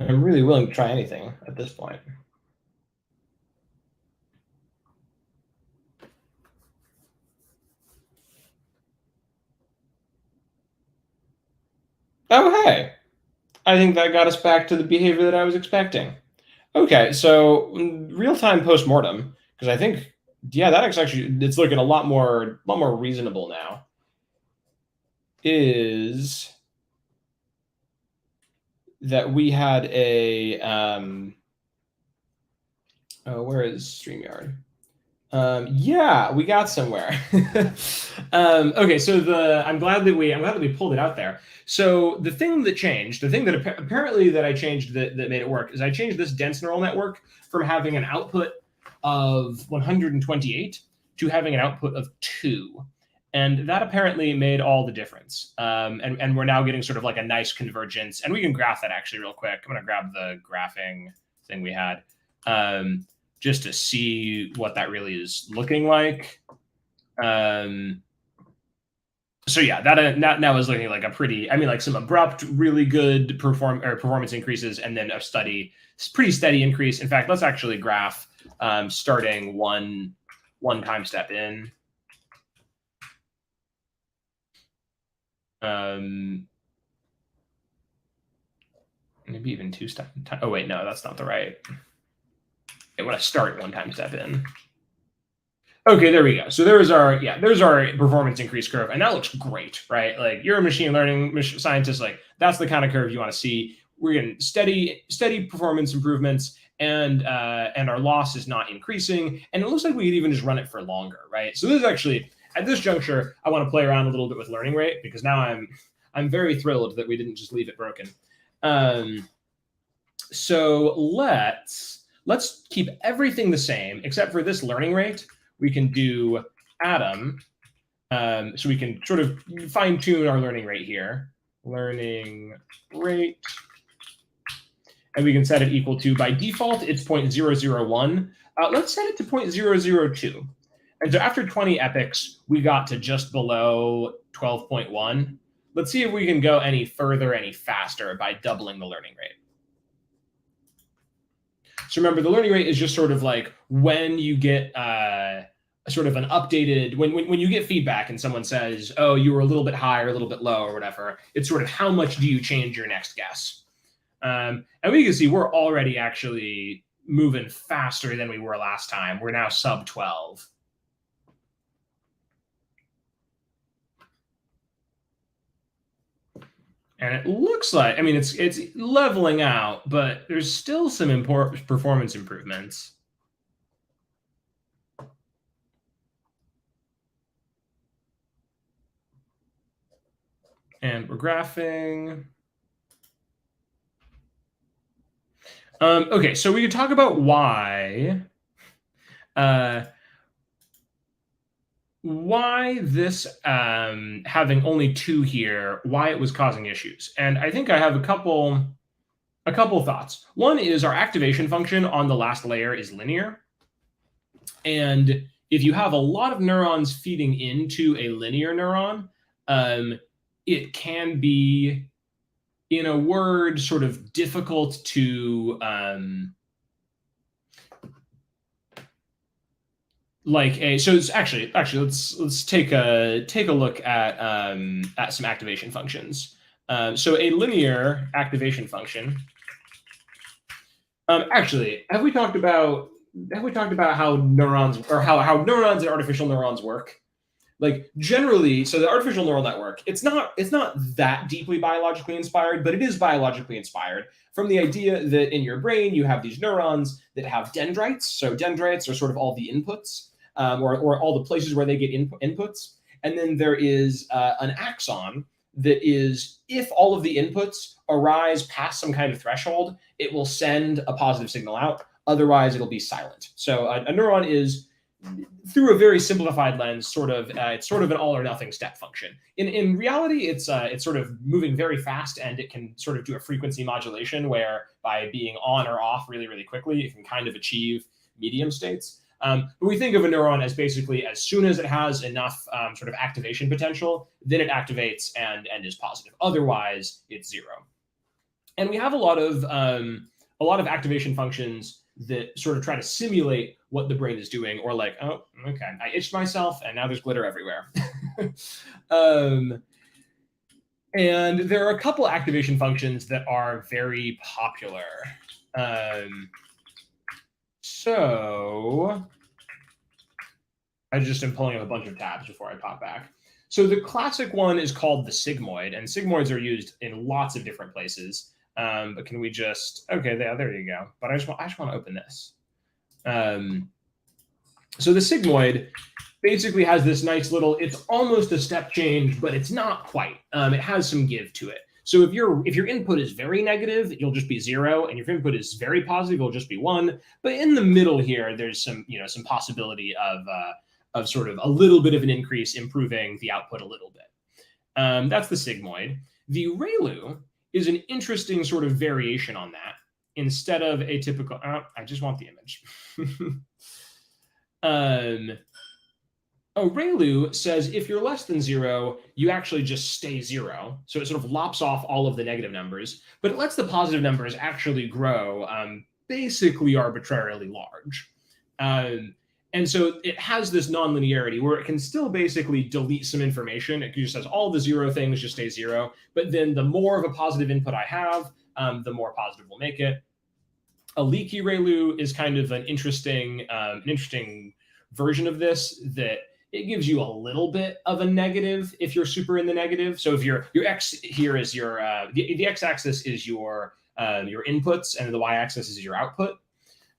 I'm really willing to try anything at this point. Oh, hey. I think that got us back to the behavior that I was expecting. Okay, so real-time post-mortem, because I think, yeah, that is actually, it's looking a lot more reasonable now, is that we had a, oh, where is StreamYard? Yeah, we got somewhere. Okay, so I'm glad that we pulled it out there. So the thing that changed, the thing that apparently that I changed that made it work is I changed this dense neural network from having an output of 128 to having an output of 2. And that apparently made all the difference. And we're now getting sort of like a nice convergence. And we can graph that actually real quick. I'm going to grab the graphing thing we had. Just to see what that really is looking like. So yeah, that now is looking like a pretty, I mean, like some abrupt, really good performance increases, and then a pretty steady increase. In fact, let's actually graph starting one time step in. Maybe even 2 step. Oh wait, no, that's not the right. I want to start 1 time step in. Okay, there we go. So there's our performance increase curve, and that looks great, right? Like you're a machine learning scientist, like that's the kind of curve you want to see. We're getting steady performance improvements, and our loss is not increasing, and it looks like we could even just run it for longer, right? So this is actually at this juncture, I want to play around a little bit with learning rate because now I'm very thrilled that we didn't just leave it broken. So let's keep everything the same except for this learning rate. We can do atom, so we can sort of fine tune our learning rate here. Learning rate, and we can set it equal to, by default, it's 0.001. Let's set it to 0.002. And so after 20 epochs, we got to just below 12.1. Let's see if we can go any further, any faster by doubling the learning rate. So remember, the learning rate is just sort of like when you get sort of an updated, when you get feedback and someone says, oh, you were a little bit high or a little bit low or whatever, it's sort of how much do you change your next guess. And we can see we're already actually moving faster than we were last time. We're now sub 12. And it looks like, I mean, it's leveling out, but there's still some important performance improvements. And we're graphing. Okay, so we could talk about why why this having only 2 here, why it was causing issues. And I think I have a couple thoughts. One is our activation function on the last layer is linear. And if you have a lot of neurons feeding into a linear neuron, it can be, in a word, sort of difficult to so it's actually let's take a look at some activation functions. So a linear activation function. Actually, have we talked about how neurons or how neurons and artificial neurons work? Like generally, so the artificial neural network, it's not that deeply biologically inspired, but it is biologically inspired from the idea that in your brain you have these neurons that have dendrites. So dendrites are sort of all the inputs, or all the places where they get inputs, and then there is an axon that is, if all of the inputs arise past some kind of threshold, it will send a positive signal out. Otherwise, it'll be silent. So a neuron is, through a very simplified lens, it's sort of an all or nothing step function. In reality, it's sort of moving very fast, and it can sort of do a frequency modulation where by being on or off really, really quickly, it can kind of achieve medium states. But we think of a neuron as basically, as soon as it has enough sort of activation potential, then it activates and is positive. Otherwise, it's zero. And we have a lot of activation functions that sort of try to simulate what the brain is doing, or like, oh, okay, I itched myself and now there's glitter everywhere. And there are a couple activation functions that are very popular. So I just am pulling up a bunch of tabs before I pop back. So the classic one is called the sigmoid, and sigmoids are used in lots of different places. But can we just, okay, there you go. But I just want to open this. So the sigmoid basically has this nice little, it's almost a step change, but it's not quite. It has some give to it. So if your input is very negative, you'll just be 0, and if your input is very positive, it'll just be 1. But in the middle here, there's some possibility of sort of a little bit of an increase, improving the output a little bit. That's the sigmoid. The ReLU is an interesting sort of variation on that. Instead of a typical, I just want the image. ReLU says if you're less than 0, you actually just stay 0. So it sort of lops off all of the negative numbers, but it lets the positive numbers actually grow basically arbitrarily large. And so it has this nonlinearity where it can still basically delete some information. It just says all the 0 things just stay 0. But then the more of a positive input I have, the more positive we'll make it. A leaky ReLU is kind of an interesting version of this, that it gives you a little bit of a negative if you're super in the negative. So if your x here is your the x-axis is your inputs, and the y-axis is your output.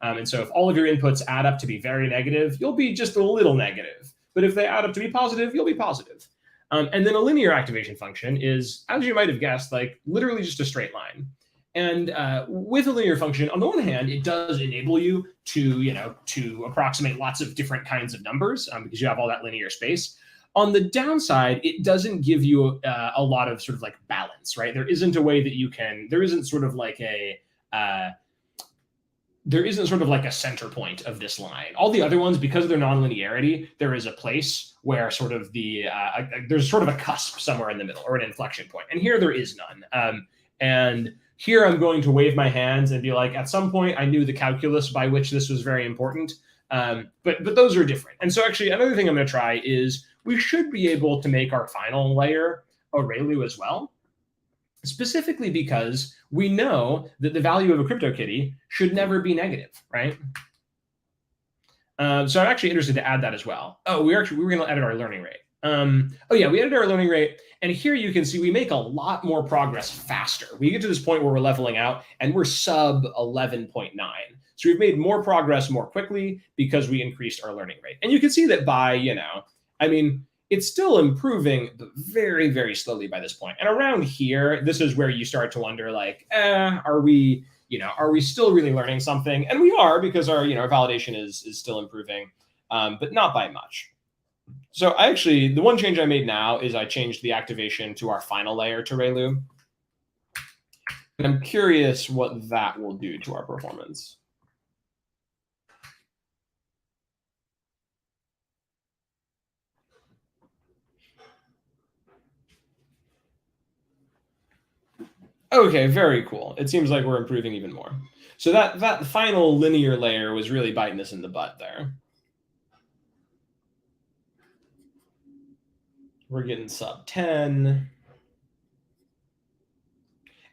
And so if all of your inputs add up to be very negative, you'll be just a little negative. But if they add up to be positive, you'll be positive. And then a linear activation function is, as you might have guessed, like literally just a straight line. And with a linear function, on the one hand, it does enable you to approximate lots of different kinds of numbers because you have all that linear space. On the downside, it doesn't give you a lot of sort of like balance, right? There isn't a way that you can, there isn't sort of like a center point of this line. All the other ones, because of their nonlinearity, there is a place where sort of there's sort of a cusp somewhere in the middle, or an inflection point. And here there is none. And here I'm going to wave my hands and be like, at some point I knew the calculus by which this was very important. But those are different. And so actually another thing I'm going to try is we should be able to make our final layer a ReLU as well. Specifically because we know that the value of a CryptoKitty should never be negative, right? So I'm actually interested to add that as well. Oh, we were going to edit our learning rate. We edited our learning rate, and here you can see we make a lot more progress faster. We get to this point where we're leveling out, and we're sub 11.9. So we've made more progress more quickly because we increased our learning rate. And you can see that by, it's still improving, but very, very slowly by this point. And around here, this is where you start to wonder, like, are we still really learning something? And we are, because our validation is still improving, but not by much. So the one change I made now is I changed the activation to our final layer to ReLU. And I'm curious what that will do to our performance. Okay, very cool. It seems like we're improving even more. So that final linear layer was really biting us in the butt there. We're getting sub 10.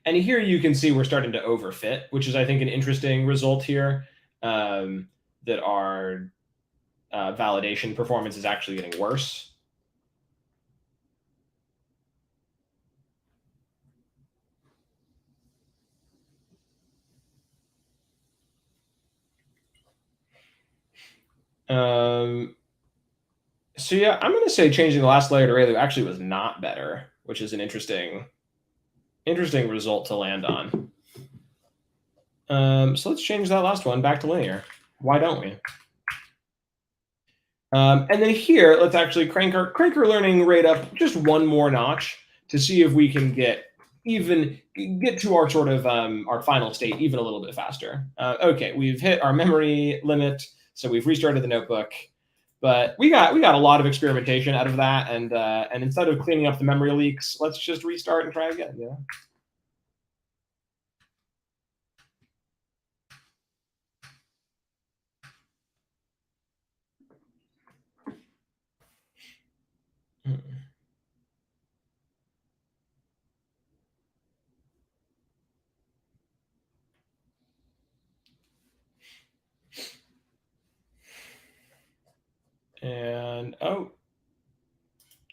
And here you can see we're starting to overfit, which is, I think, an interesting result here, that our validation performance is actually getting worse. So yeah, I'm going to say changing the last layer to ReLU actually was not better, which is an interesting result to land on. So let's change that last one back to linear. Why don't we? And then here, let's actually crank our learning rate up just one more notch to see if we can get to our sort of our final state even a little bit faster. Okay, we've hit our memory limit, so we've restarted the notebook, but we got a lot of experimentation out of that, and instead of cleaning up the memory leaks, let's just restart and try again. Yeah. And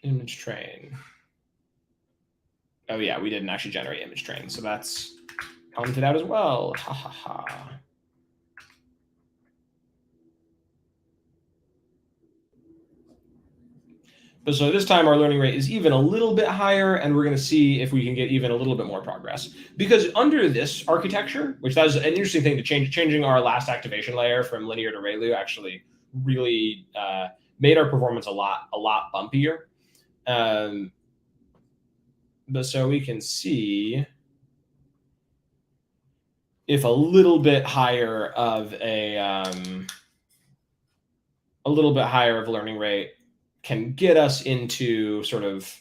image train. Oh yeah, we didn't actually generate image train, so that's commented out as well. Ha ha ha. But so this time our learning rate is even a little bit higher, and we're going to see if we can get even a little bit more progress. Because under this architecture, which that is an interesting thing to changing our last activation layer from linear to ReLU actually really made our performance a lot bumpier. But so we can see if a little bit higher of learning rate can get us into sort of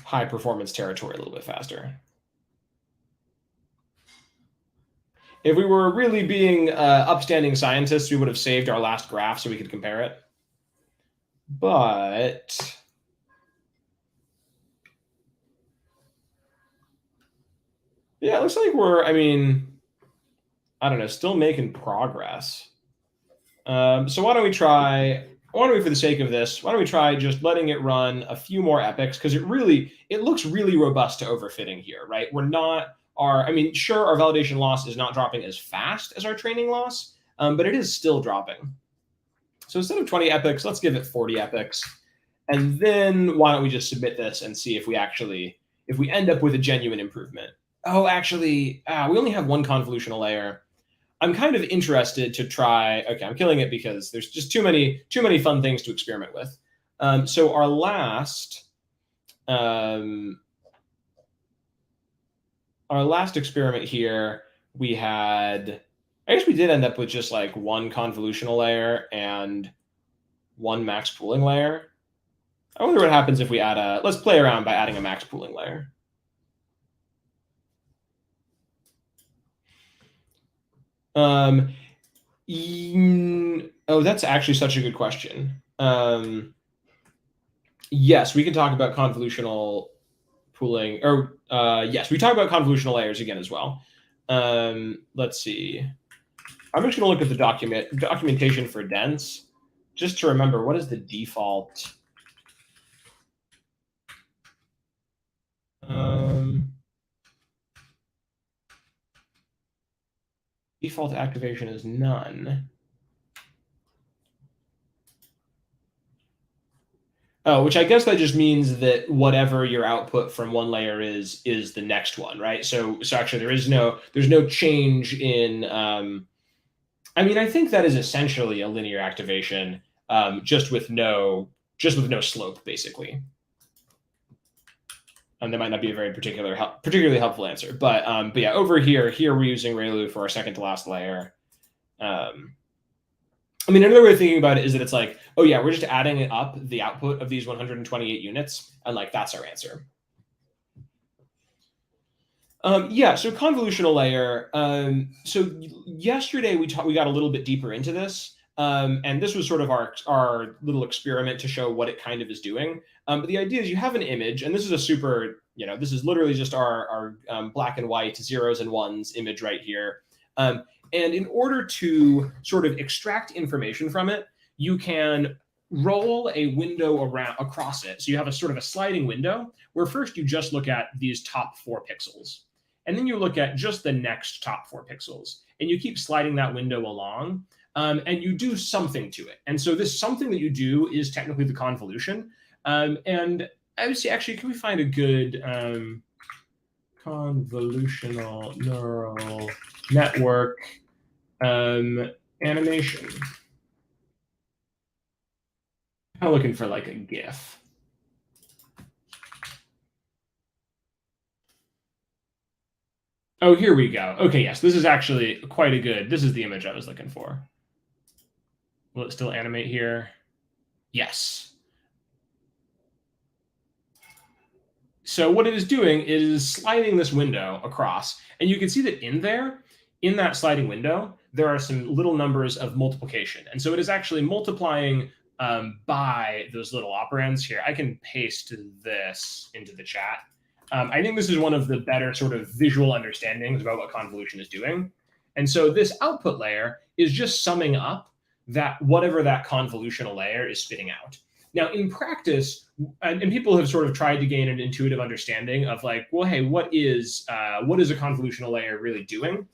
high performance territory a little bit faster. If we were really being upstanding scientists, we would have saved our last graph so we could compare it. But yeah, it looks like we're, I don't know, still making progress. So why don't we, for the sake of this, why don't we try just letting it run a few more epochs? Because it looks really robust to overfitting here, right? Sure, our validation loss is not dropping as fast as our training loss, but it is still dropping. So instead of 20 epochs, let's give it 40 epochs. And then why don't we just submit this and see if we end up with a genuine improvement. Oh, actually, we only have one convolutional layer. I'm kind of interested to try. Okay, I'm killing it because there's just too many fun things to experiment with. So our last experiment here, we did end up with just like one convolutional layer and one max pooling layer. I wonder what happens if we let's play around by adding a max pooling layer. That's actually such a good question. Yes, we can talk about convolutional pooling, or yes, we talk about convolutional layers again as well. Let's see. I'm just going to look at the documentation for dense, just to remember what is the default. Default activation is none. Oh, which I guess that just means that whatever your output from one layer is the next one, right? So actually there's no change in. I think that is essentially a linear activation. just with no slope, basically. And that might not be a very particularly helpful answer, but yeah, over here we're using ReLU for our second to last layer. I mean, another way of thinking about it is that it's like, oh yeah, we're just adding up the output of these 128 units, and like that's our answer. Yeah, so convolutional layer. So yesterday we got a little bit deeper into this, and this was sort of our little experiment to show what it kind of is doing. But the idea is you have an image, and this is a super, this is literally just our black and white zeros and ones image right here. And in order to sort of extract information from it, you can roll a window across it. So you have a sort of a sliding window where first you just look at these top 4 pixels. And then you look at just the next top 4 pixels. And you keep sliding that window along. And you do something to it. And so this something that you do is technically the convolution. And I would say, actually, can we find a good convolutional neural network animation? I'm looking for like a GIF. Oh, here we go. Okay, yes, this is actually quite a good. This is the image I was looking for. Will it still animate here? Yes. So what it is doing is sliding this window across, and you can see that in that sliding window, there are some little numbers of multiplication. And so it is actually multiplying by those little operands here. I can paste this into the chat. I think this is one of the better sort of visual understandings about what convolution is doing. And so this output layer is just summing up that whatever that convolutional layer is spitting out. Now, in practice, and people have sort of tried to gain an intuitive understanding of like, well, hey, what is a convolutional layer really doing?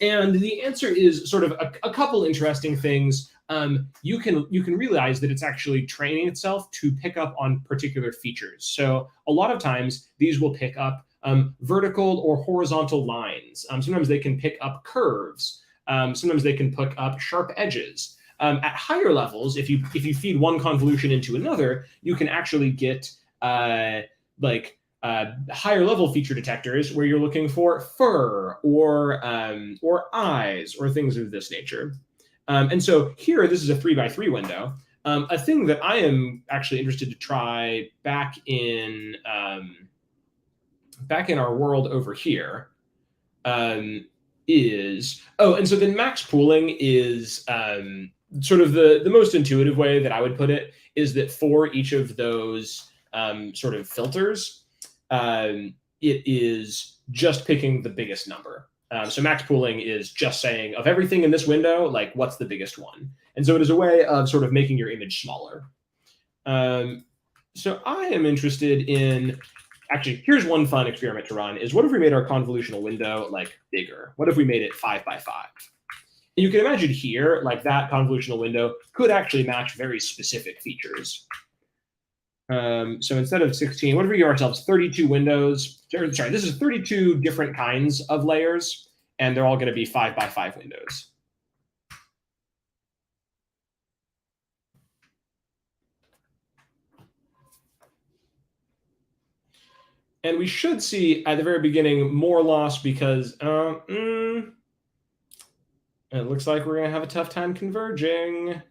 And the answer is sort of a couple interesting things. You can realize that it's actually training itself to pick up on particular features. So a lot of times these will pick up vertical or horizontal lines. Sometimes they can pick up curves. Sometimes they can pick up sharp edges. At higher levels, if you feed one convolution into another, you can actually get higher level feature detectors where you're looking for fur or eyes or things of this nature. And so here, this is a 3x3 window. A thing that I am actually interested to try back in our world over here is, and so then max pooling is sort of the most intuitive way that I would put it is that for each of those sort of filters, it is just picking the biggest number. So max pooling is just saying of everything in this window, like what's the biggest one? And so it is a way of sort of making your image smaller. So I am interested in, actually, here's one fun experiment to run is what if we made our convolutional window like bigger? What if we made it 5 by 5? And you can imagine here, like that convolutional window could actually match very specific features. So instead of 16, what if we give ourselves 32 windows? Sorry, this is 32 different kinds of layers, and they're all going to be 5 by 5 windows. And we should see at the very beginning more loss because it looks like we're going to have a tough time converging.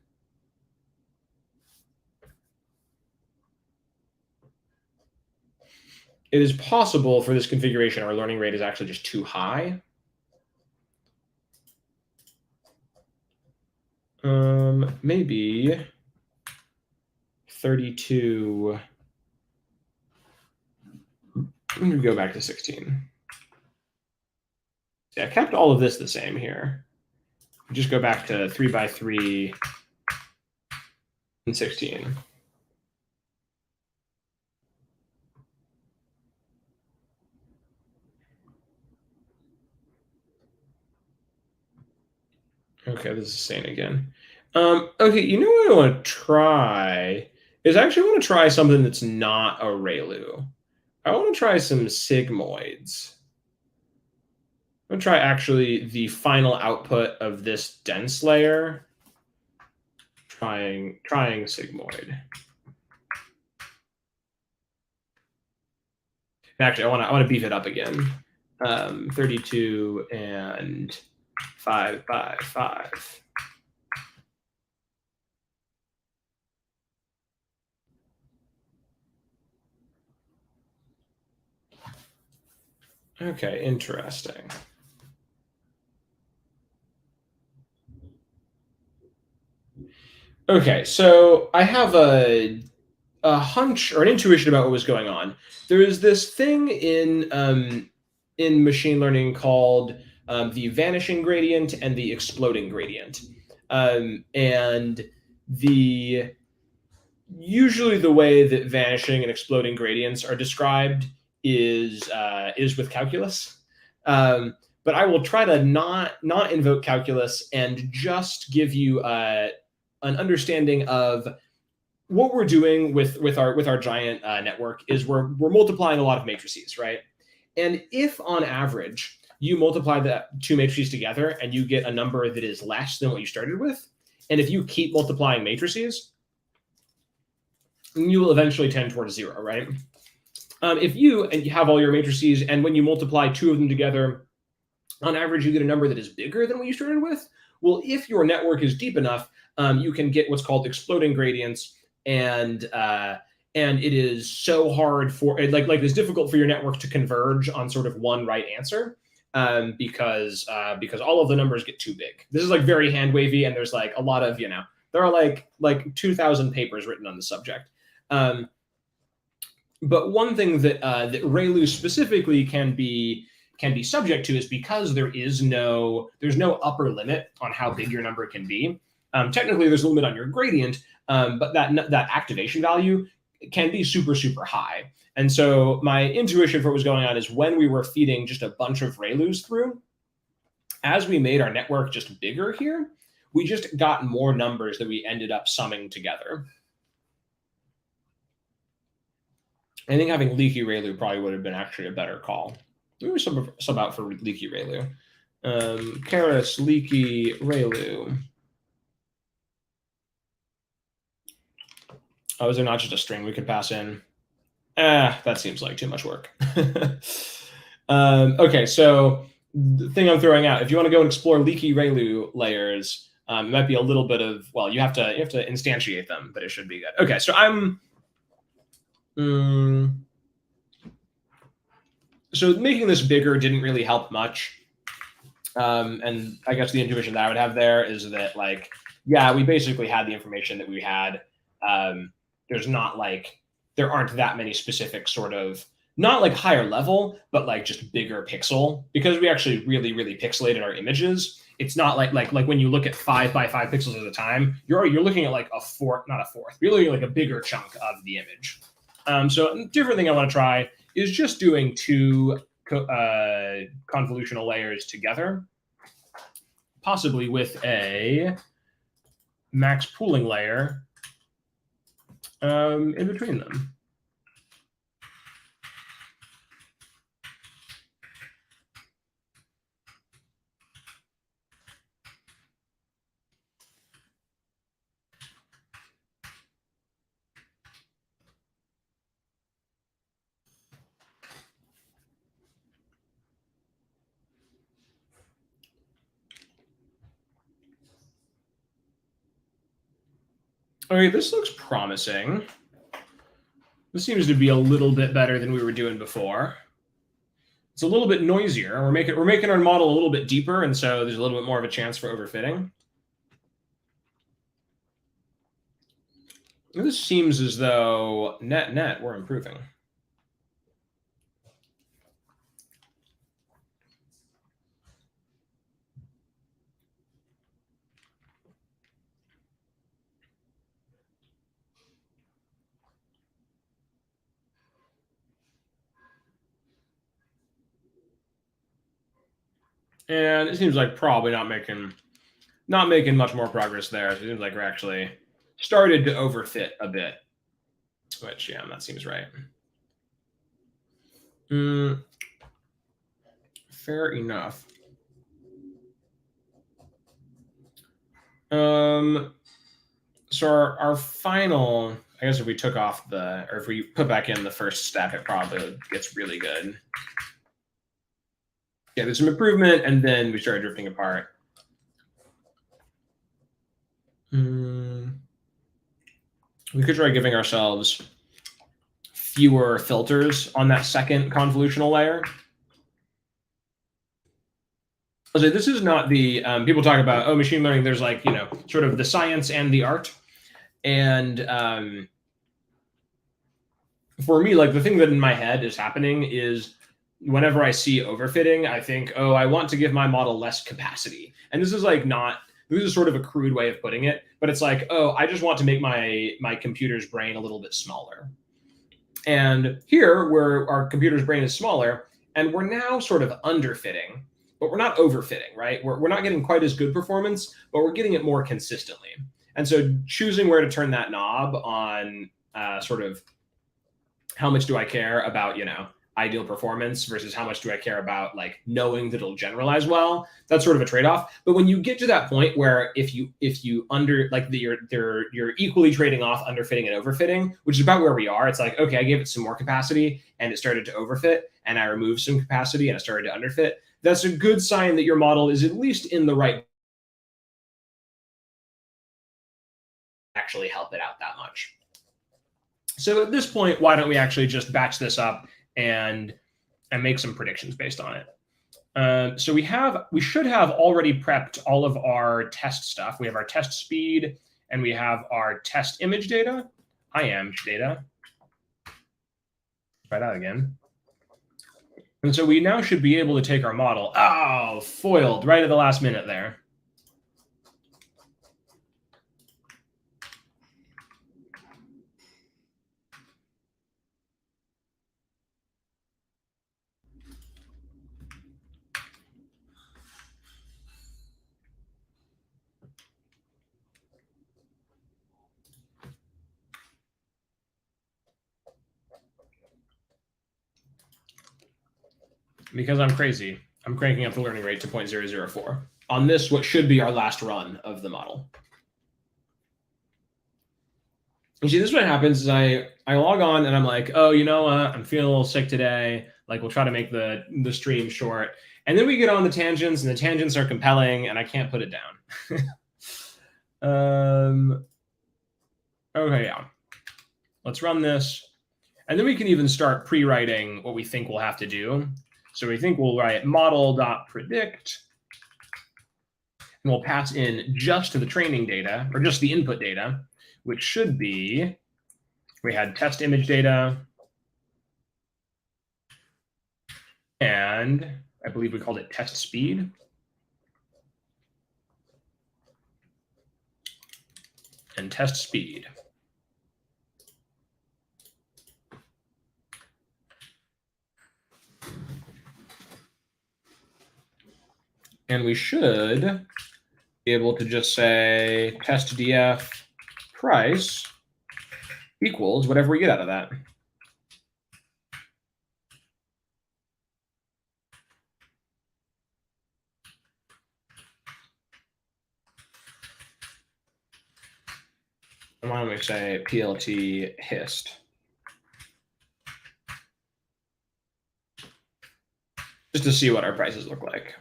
It is possible for this configuration, our learning rate is actually just too high. Maybe 32. I'm going to go back to 16. Yeah, I kept all of this the same here. Just go back to 3 by 3 and 16. Okay, this is sane again. Okay, you know what I want to try is I actually want to try something that's not a ReLU. I want to try some sigmoids. I'm going to try actually the final output of this dense layer. trying sigmoid. Actually, I want to beef it up again. 32 and 5 by 5. Okay, interesting. Okay, so I have a hunch or an intuition about what was going on. There is this thing in machine learning called the vanishing gradient and the exploding gradient, and the usually the way that vanishing and exploding gradients are described is with calculus. But I will try to not invoke calculus and just give you an understanding of what we're doing with our giant network is we're multiplying a lot of matrices, right? And if on average you multiply the two matrices together and you get a number that is less than what you started with, and if you keep multiplying matrices, you will eventually tend towards zero, right? If you have all your matrices and when you multiply two of them together, on average you get a number that is bigger than what you started with. Well, if your network is deep enough, you can get what's called exploding gradients, and it is so hard for like it's difficult for your network to converge on sort of one right answer, because all of the numbers get too big. This is like very hand wavy, and there's like a lot of there are like 2,000 papers written on the subject. But one thing that that ReLU specifically can be subject to is because there's no upper limit on how big your number can be. Technically, there's a limit on your gradient, but that activation value can be super high. And so my intuition for what was going on is when we were feeding just a bunch of ReLUs through, as we made our network just bigger here, we just got more numbers that we ended up summing together. I think having leaky ReLU probably would have been actually a better call. Maybe sub out for leaky ReLU. Keras leaky ReLU. Oh, is there not just a string we could pass in? That seems like too much work. Okay, so the thing I'm throwing out, if you want to go and explore leaky ReLU layers, it might be a little bit of, well, you have to instantiate them, but it should be good. Okay, so so making this bigger didn't really help much. And I guess the intuition that I would have there is that, like, yeah, we basically had the information that we had. There's not like, there aren't that many specific sort of, not like higher level, but like just bigger pixel, because we actually really pixelated our images. It's not like when you look at 5 by 5 pixels at a time, you're looking at like a fourth, not a fourth, you're looking at like a bigger chunk of the image. So a different thing I want to try is just doing two convolutional layers together, possibly with a max pooling layer in between them. Okay, this looks promising. This seems to be a little bit better than we were doing before. It's a little bit noisier. We're making our model a little bit deeper, and so there's a little bit more of a chance for overfitting. This seems as though net we're improving. And it seems like probably not making much more progress there. It seems like we're actually started to overfit a bit, which, yeah, that seems right. Fair enough. So our final, I guess if we took off or if we put back in the first step, it probably gets really good. Yeah, there's some improvement, and then we started drifting apart. We could try giving ourselves fewer filters on that second convolutional layer. So this is not the people talk about, oh, machine learning, there's like, sort of the science and the art. And for me, like the thing that in my head is happening is whenever I see overfitting, I think, oh, I want to give my model less capacity. And this is like this is sort of a crude way of putting it, but it's like, oh, I just want to make my computer's brain a little bit smaller. And here, where our computer's brain is smaller, and we're now sort of underfitting, but we're not overfitting, right? We're not getting quite as good performance, but we're getting it more consistently. And so choosing where to turn that knob on sort of how much do I care about, ideal performance versus how much do I care about like knowing that it'll generalize well. That's sort of a trade-off. But when you get to that point where if you under like you're equally trading off underfitting and overfitting, which is about where we are, it's like, okay, I gave it some more capacity and it started to overfit, and I removed some capacity and it started to underfit. That's a good sign that your model is at least in the right actually help it out that much. So at this point, why don't we actually just batch this up and make some predictions based on it? So we should have already prepped all of our test stuff. We have our test speed, and we have our test image data, IM data. Try that again. And so we now should be able to take our model. Oh, foiled right at the last minute there. Because I'm crazy, I'm cranking up the learning rate to 0.004 on this, what should be our last run of the model. You see, this is what happens is I log on and I'm like, oh, you know what? I'm feeling a little sick today. Like, we'll try to make the stream short. And then we get on the tangents, and the tangents are compelling, and I can't put it down. Okay, yeah. Let's run this. And then we can even start pre-writing what we think we'll have to do. So we think we'll write model.predict, and we'll pass in just to the training data, or just the input data, which should be, we had test image data, and I believe we called it test speed. And test speed. And we should be able to just say test df price equals whatever we get out of that. And why don't we say plt hist? Just to see what our prices look like.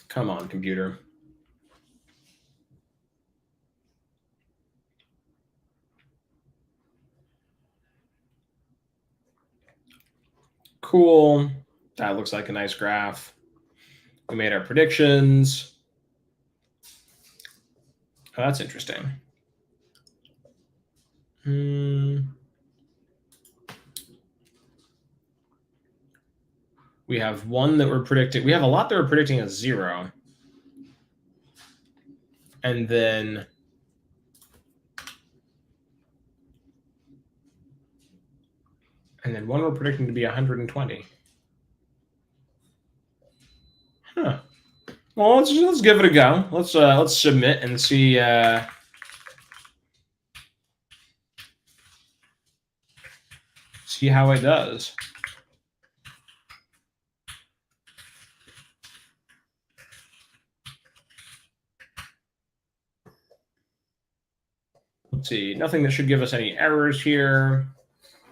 Come on, computer. Cool. That looks like a nice graph. We made our predictions. Oh, that's interesting. We have one that we're predicting. We have a lot that we're predicting as 0. And then one we're predicting to be 120. Huh. Well, let's give it a go. Let's submit and see see how it does. Let's see, nothing that should give us any errors here.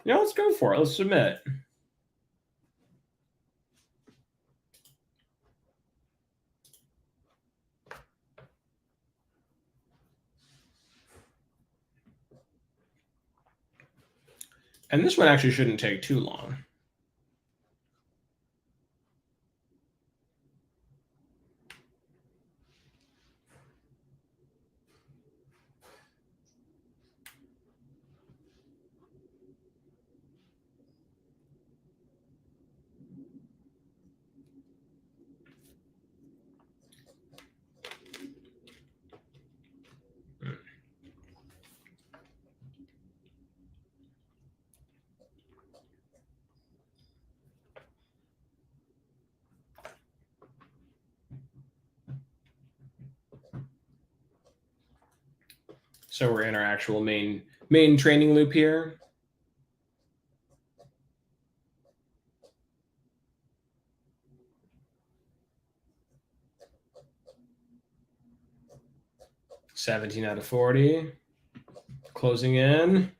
Yeah, let's go for it. Let's submit. And this one actually shouldn't take too long. So we're in our actual main training loop here. $17 out of 40. Closing in.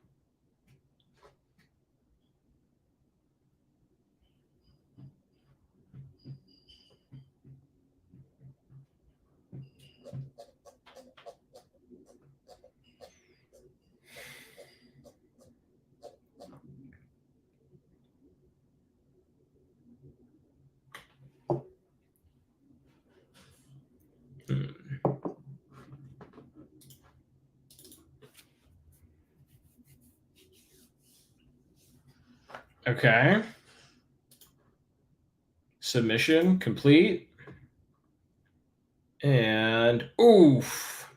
Okay. Submission complete. And oof,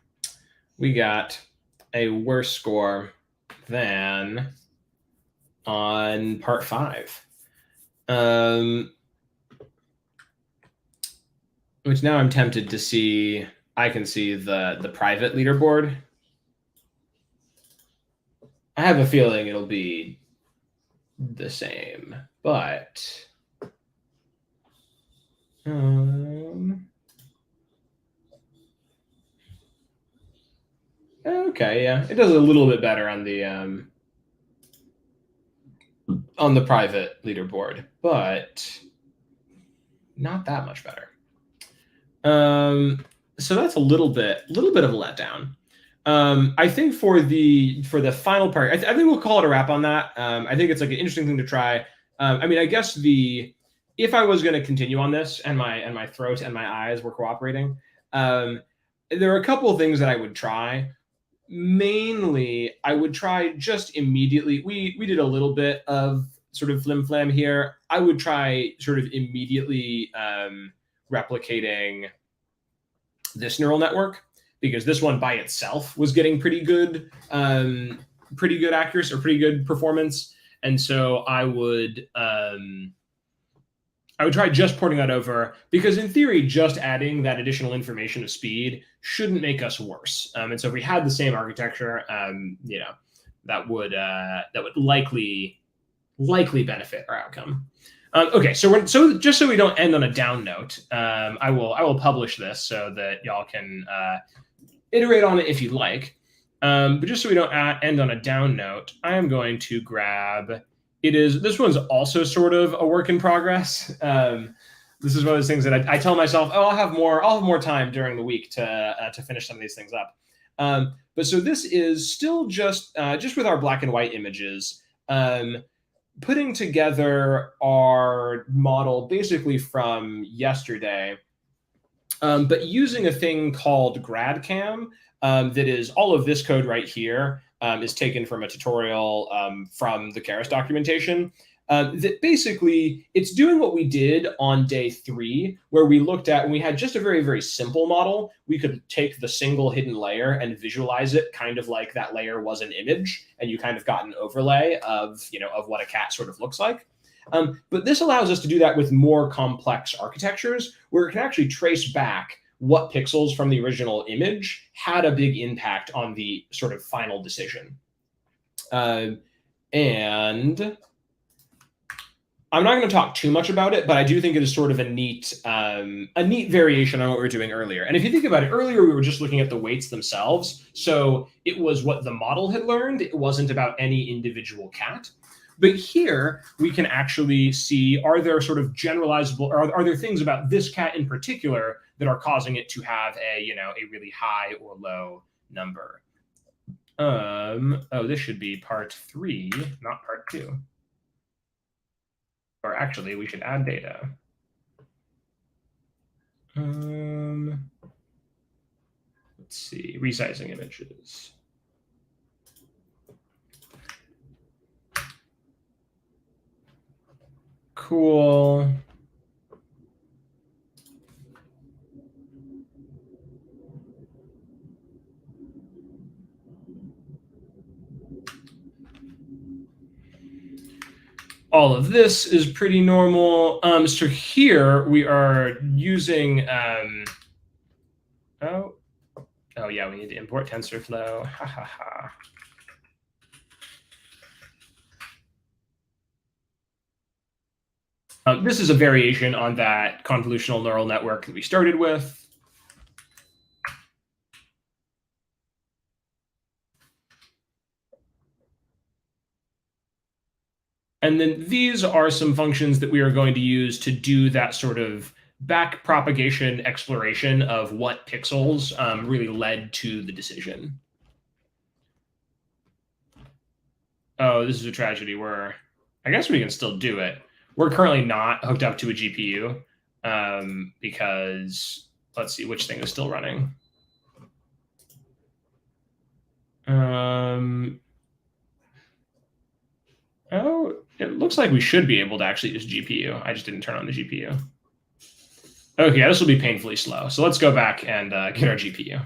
we got a worse score than on part 5. Which now I'm tempted to see. I can see the private leaderboard. I have a feeling it'll be the same, but okay, yeah, it does a little bit better on the private leaderboard, but not that much better. So that's a little bit of a letdown. I think for the final part, I think we'll call it a wrap on that. I think it's like an interesting thing to try. I mean, I guess if I was going to continue on this and my throat and my eyes were cooperating, there are a couple of things that I would try. Mainly, I would try just immediately. We did a little bit of sort of flim flam here. I would try sort of immediately replicating this neural network, because this one by itself was getting pretty good accuracy or pretty good performance. And so I would try just porting that over, because in theory, just adding that additional information of speed shouldn't make us worse. And so if we had the same architecture, that would likely benefit our outcome. Okay, so just so we don't end on a down note, I will publish this so that y'all can iterate on it if you like. But just so we don't end on a down note, I am going to grab. This one's also sort of a work in progress. This is one of those things that I tell myself, oh, I'll have more time during the week to finish some of these things up. But so this is still just with our black and white images. Putting together our model basically from yesterday, but using a thing called GradCam, that is all of this code right here is taken from a tutorial from the Keras documentation. That basically it's doing what we did on day 3, where we looked at, when we had just a very, very simple model, we could take the single hidden layer and visualize it kind of like that layer was an image, and you kind of got an overlay of what a cat sort of looks like. But this allows us to do that with more complex architectures, where it can actually trace back what pixels from the original image had a big impact on the sort of final decision. And I'm not going to talk too much about it, but I do think it is sort of a neat variation on what we were doing earlier. And if you think about it, earlier we were just looking at the weights themselves. So it was what the model had learned. It wasn't about any individual cat. But here we can actually see, are there sort of generalizable, or are there things about this cat in particular that are causing it to have a really high or low number? Oh, this should be part 3, not part 2. Or actually, we should add data. Let's see, resizing images. Cool. All of this is pretty normal. So here we are using, oh yeah, we need to import TensorFlow. Ha ha ha. This is a variation on that convolutional neural network that we started with. And then these are some functions that we are going to use to do that sort of back propagation exploration of what pixels really led to the decision. Oh, this is a tragedy. I guess we can still do it. We're currently not hooked up to a GPU because let's see which thing is still running. Oh, it looks like we should be able to actually use GPU. I just didn't turn on the GPU. Okay, this will be painfully slow. So let's go back and get our GPU.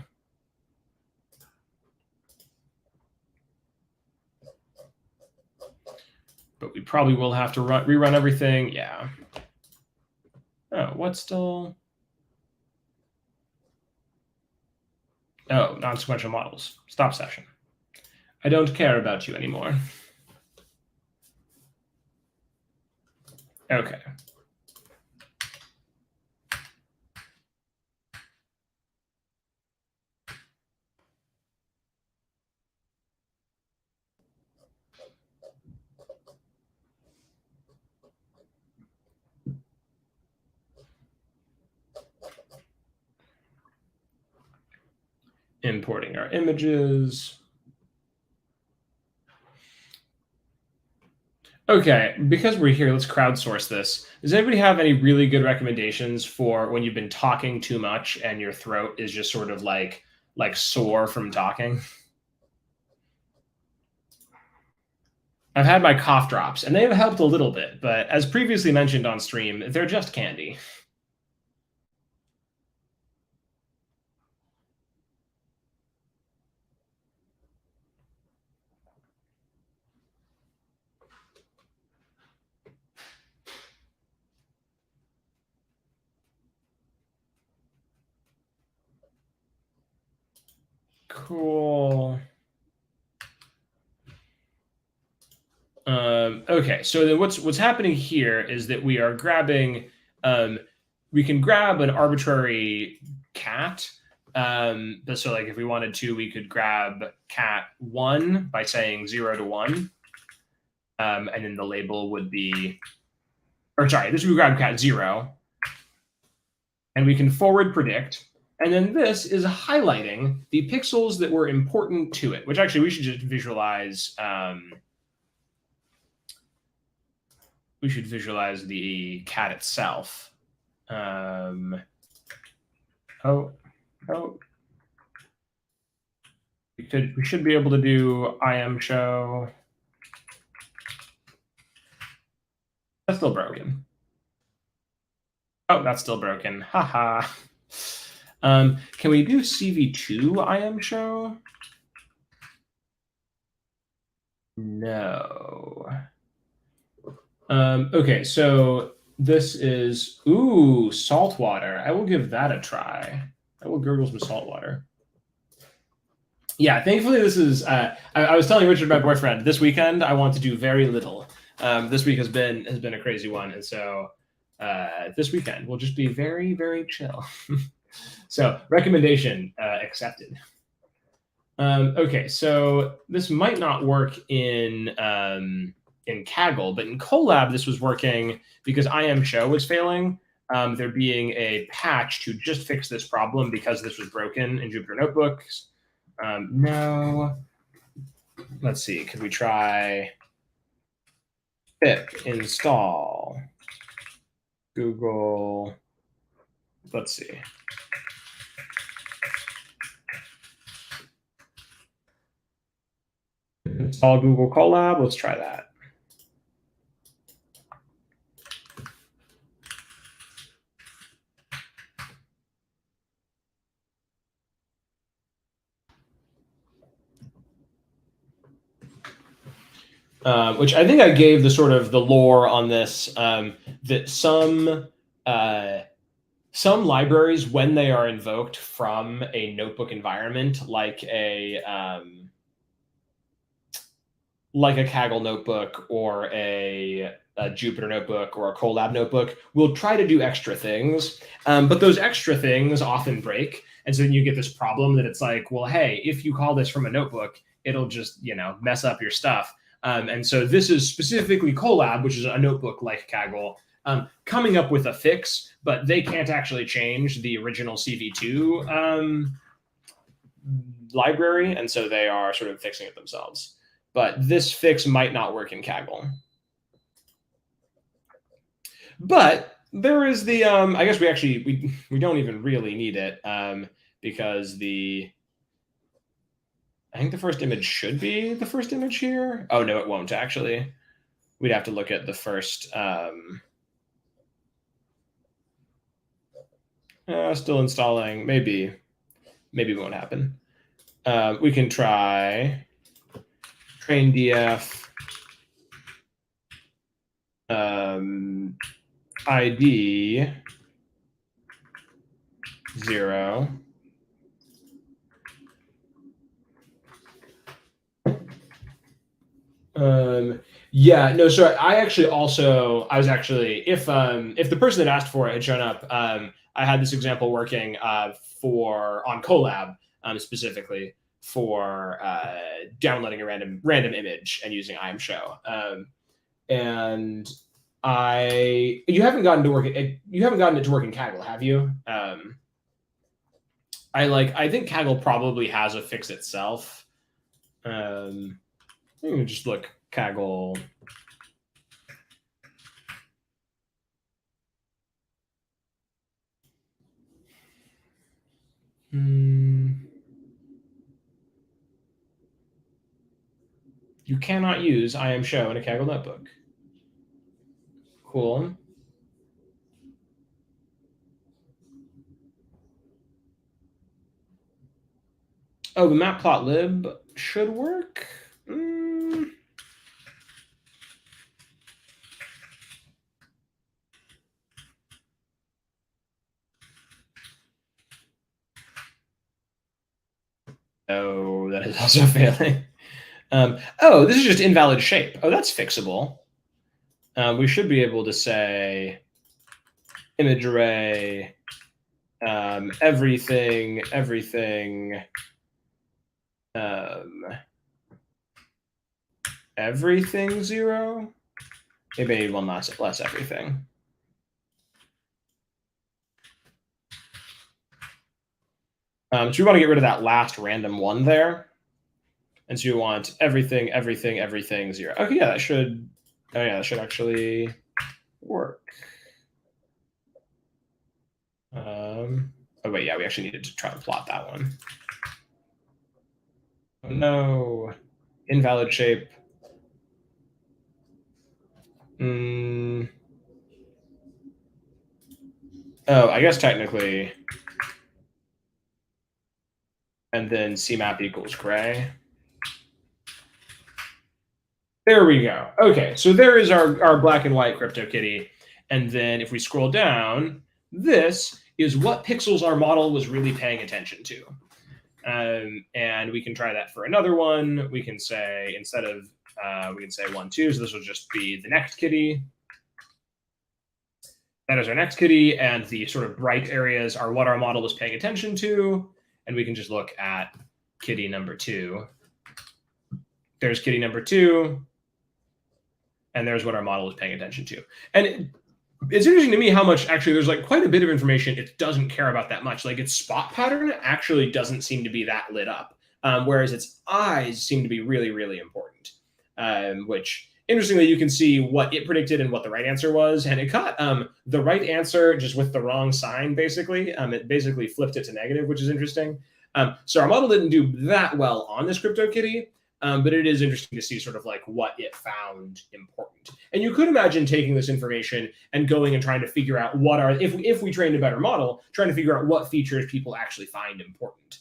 But we probably will have to rerun everything. Yeah. Oh, what's still? Oh, non-sequential models. Stop session. I don't care about you anymore. Okay. Importing our images. Okay, because we're here, let's crowdsource this. Does anybody have any really good recommendations for when you've been talking too much and your throat is just sort of like sore from talking? I've had my cough drops, and they have helped a little bit, but as previously mentioned on stream, they're just candy. Cool. Okay, so then what's happening here is that we are grabbing, we can grab an arbitrary cat. But so like if we wanted to, we could grab cat 1 by saying 0 to 1. And then the label would be, or sorry, this would grab cat 0. And we can forward predict. And then this is highlighting the pixels that were important to it, which actually we should just visualize. We should visualize the cat itself. Oh. We should be able to do IM show. That's still broken. Oh, that's still broken. Haha. Can we do CV2 IM show? No. Okay, so this is, ooh, salt water. I will give that a try. I will gurgle some salt water. Yeah, thankfully this is, I was telling Richard, my boyfriend, this weekend I want to do very little. This week has been a crazy one, and so this weekend will just be very, very chill. So recommendation accepted. Okay, so this might not work in Kaggle, but in Colab this was working because IMShow was failing. There being a patch to just fix this problem because this was broken in Jupyter Notebooks. No. Let's see. Could we try pip install Google? Let's see. Install Google Colab. Let's try that. Which I think I gave the sort of the lore on this, that some libraries, when they are invoked from a notebook environment, like a Kaggle notebook or a Jupyter notebook or a Colab notebook, will try to do extra things. But those extra things often break. And so then you get this problem that it's like, well, hey, if you call this from a notebook, it'll just, mess up your stuff. And so this is specifically Colab, which is a notebook like Kaggle, coming up with a fix, but they can't actually change the original CV2 library. And so they are sort of fixing it themselves. But this fix might not work in Kaggle. But there is the, I guess we don't even really need it because I think the first image should be the first image here. Oh, no, it won't actually. We'd have to look at the first. Still installing. Maybe it won't happen. We can try train df ID 0. Yeah, no, so I was actually, if the person that asked for it had shown up, I had this example working on Colab specifically for downloading a random image and using IMShow. And you haven't gotten it to work in Kaggle, have you? I think Kaggle probably has a fix itself. Let me just look Kaggle. You cannot use IMShow in a Kaggle notebook. Cool. Oh, the matplotlib should work. Oh, that is also failing. Oh, this is just invalid shape. Oh, that's fixable. We should be able to say image array, everything, everything 0. Maybe one less everything. So we want to get rid of that last random 1 there. And so you want everything 0. Okay, yeah, that should actually work. Oh wait, yeah, we actually needed to try to plot that one. Oh no, invalid shape. Oh, I guess technically. And then CMAP equals gray. There we go. Okay, so there is our black and white CryptoKitty. And then if we scroll down, this is what pixels our model was really paying attention to. And we can try that for another one. We can say, instead of we can say 1, 2. So this will just be the next kitty. That is our next kitty, and the sort of bright areas are what our model was paying attention to. And we can just look at kitty number 2. There's kitty number 2. And there's what our model is paying attention to. And it's interesting to me how much actually there's like quite a bit of information it doesn't care about that much. Like its spot pattern actually doesn't seem to be that lit up, whereas its eyes seem to be really, really important, which interestingly, you can see what it predicted and what the right answer was. And it got the right answer just with the wrong sign, basically. It basically flipped it to negative, which is interesting. So our model didn't do that well on this CryptoKitty. But it is interesting to see sort of like what it found important. And you could imagine taking this information and going and trying to figure out what are, if we trained a better model, trying to figure out what features people actually find important.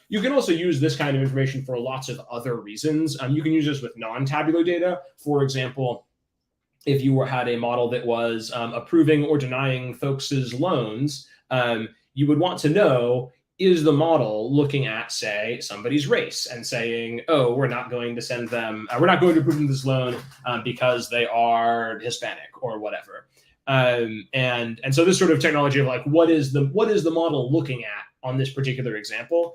You can also use this kind of information for lots of other reasons. You can use this with non-tabular data. For example, if you had a model that was approving or denying folks' loans, you would want to know, is the model looking at, say, somebody's race and saying, oh, we're not going to send them, we're not going to approve them this loan because they are Hispanic or whatever. And so this sort of technology of like, what is the model looking at on this particular example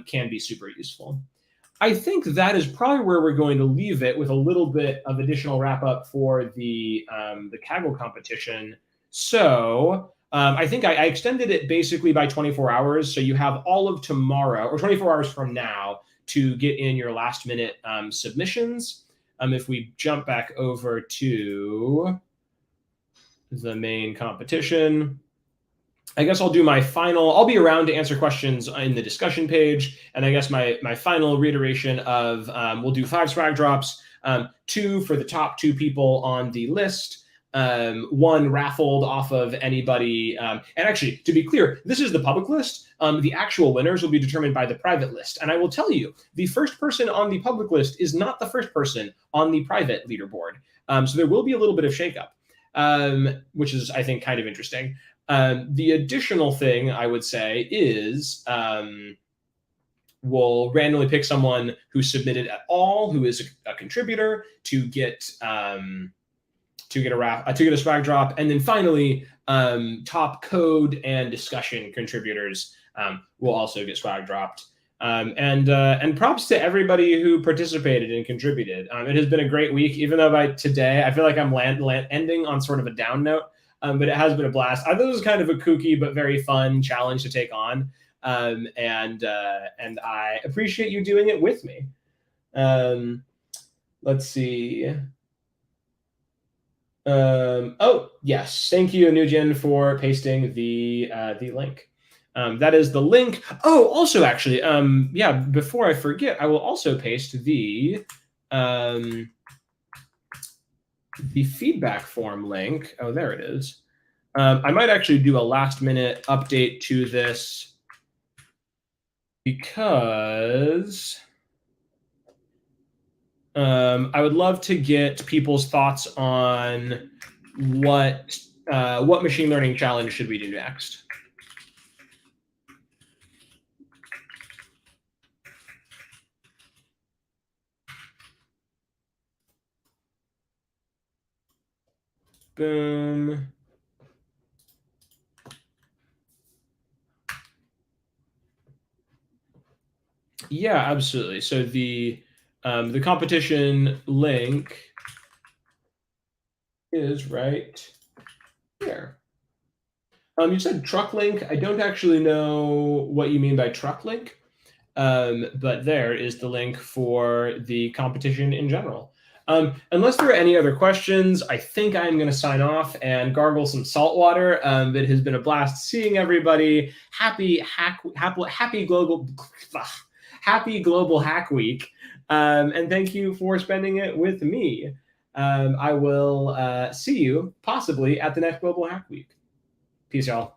can be super useful. I think that is probably where we're going to leave it, with a little bit of additional wrap up for the Kaggle competition. So I think I extended it basically by 24 hours. So you have all of tomorrow, or 24 hours from now, to get in your last minute submissions. If we jump back over to the main competition, I guess I'll do my final, I'll be around to answer questions in the discussion page. And I guess my final reiteration of, we'll do 5 swag drops, 2 for the top 2 people on the list, 1 raffled off of anybody. And actually, to be clear, this is the public list. The actual winners will be determined by the private list. And I will tell you, the first person on the public list is not the first person on the private leaderboard. So there will be a little bit of shakeup, which is, I think, kind of interesting. The additional thing I would say is we'll randomly pick someone who submitted at all, who is a contributor, to get a swag drop. And then finally, top code and discussion contributors will also get swag dropped. And props to everybody who participated and contributed. It has been a great week, even though by today I feel like I'm ending on sort of a down note. But it has been a blast. I thought it was kind of a kooky but very fun challenge to take on. And I appreciate you doing it with me. Let's see. Oh, yes. Thank you, Anujan, for pasting the link. That is the link. Oh, also, actually, yeah, before I forget, I will also paste the feedback form link. Oh, there it is. I might actually do a last minute update to this because I would love to get people's thoughts on what machine learning challenge should we do next. Boom. Yeah, absolutely. So the competition link is right here. You said truck link. I don't actually know what you mean by truck link, but there is the link for the competition in general. Unless there are any other questions, I think I'm going to sign off and gargle some salt water. It has been a blast seeing everybody. Happy global Hack Week, and thank you for spending it with me. I will see you possibly at the next Global Hack Week. Peace, y'all.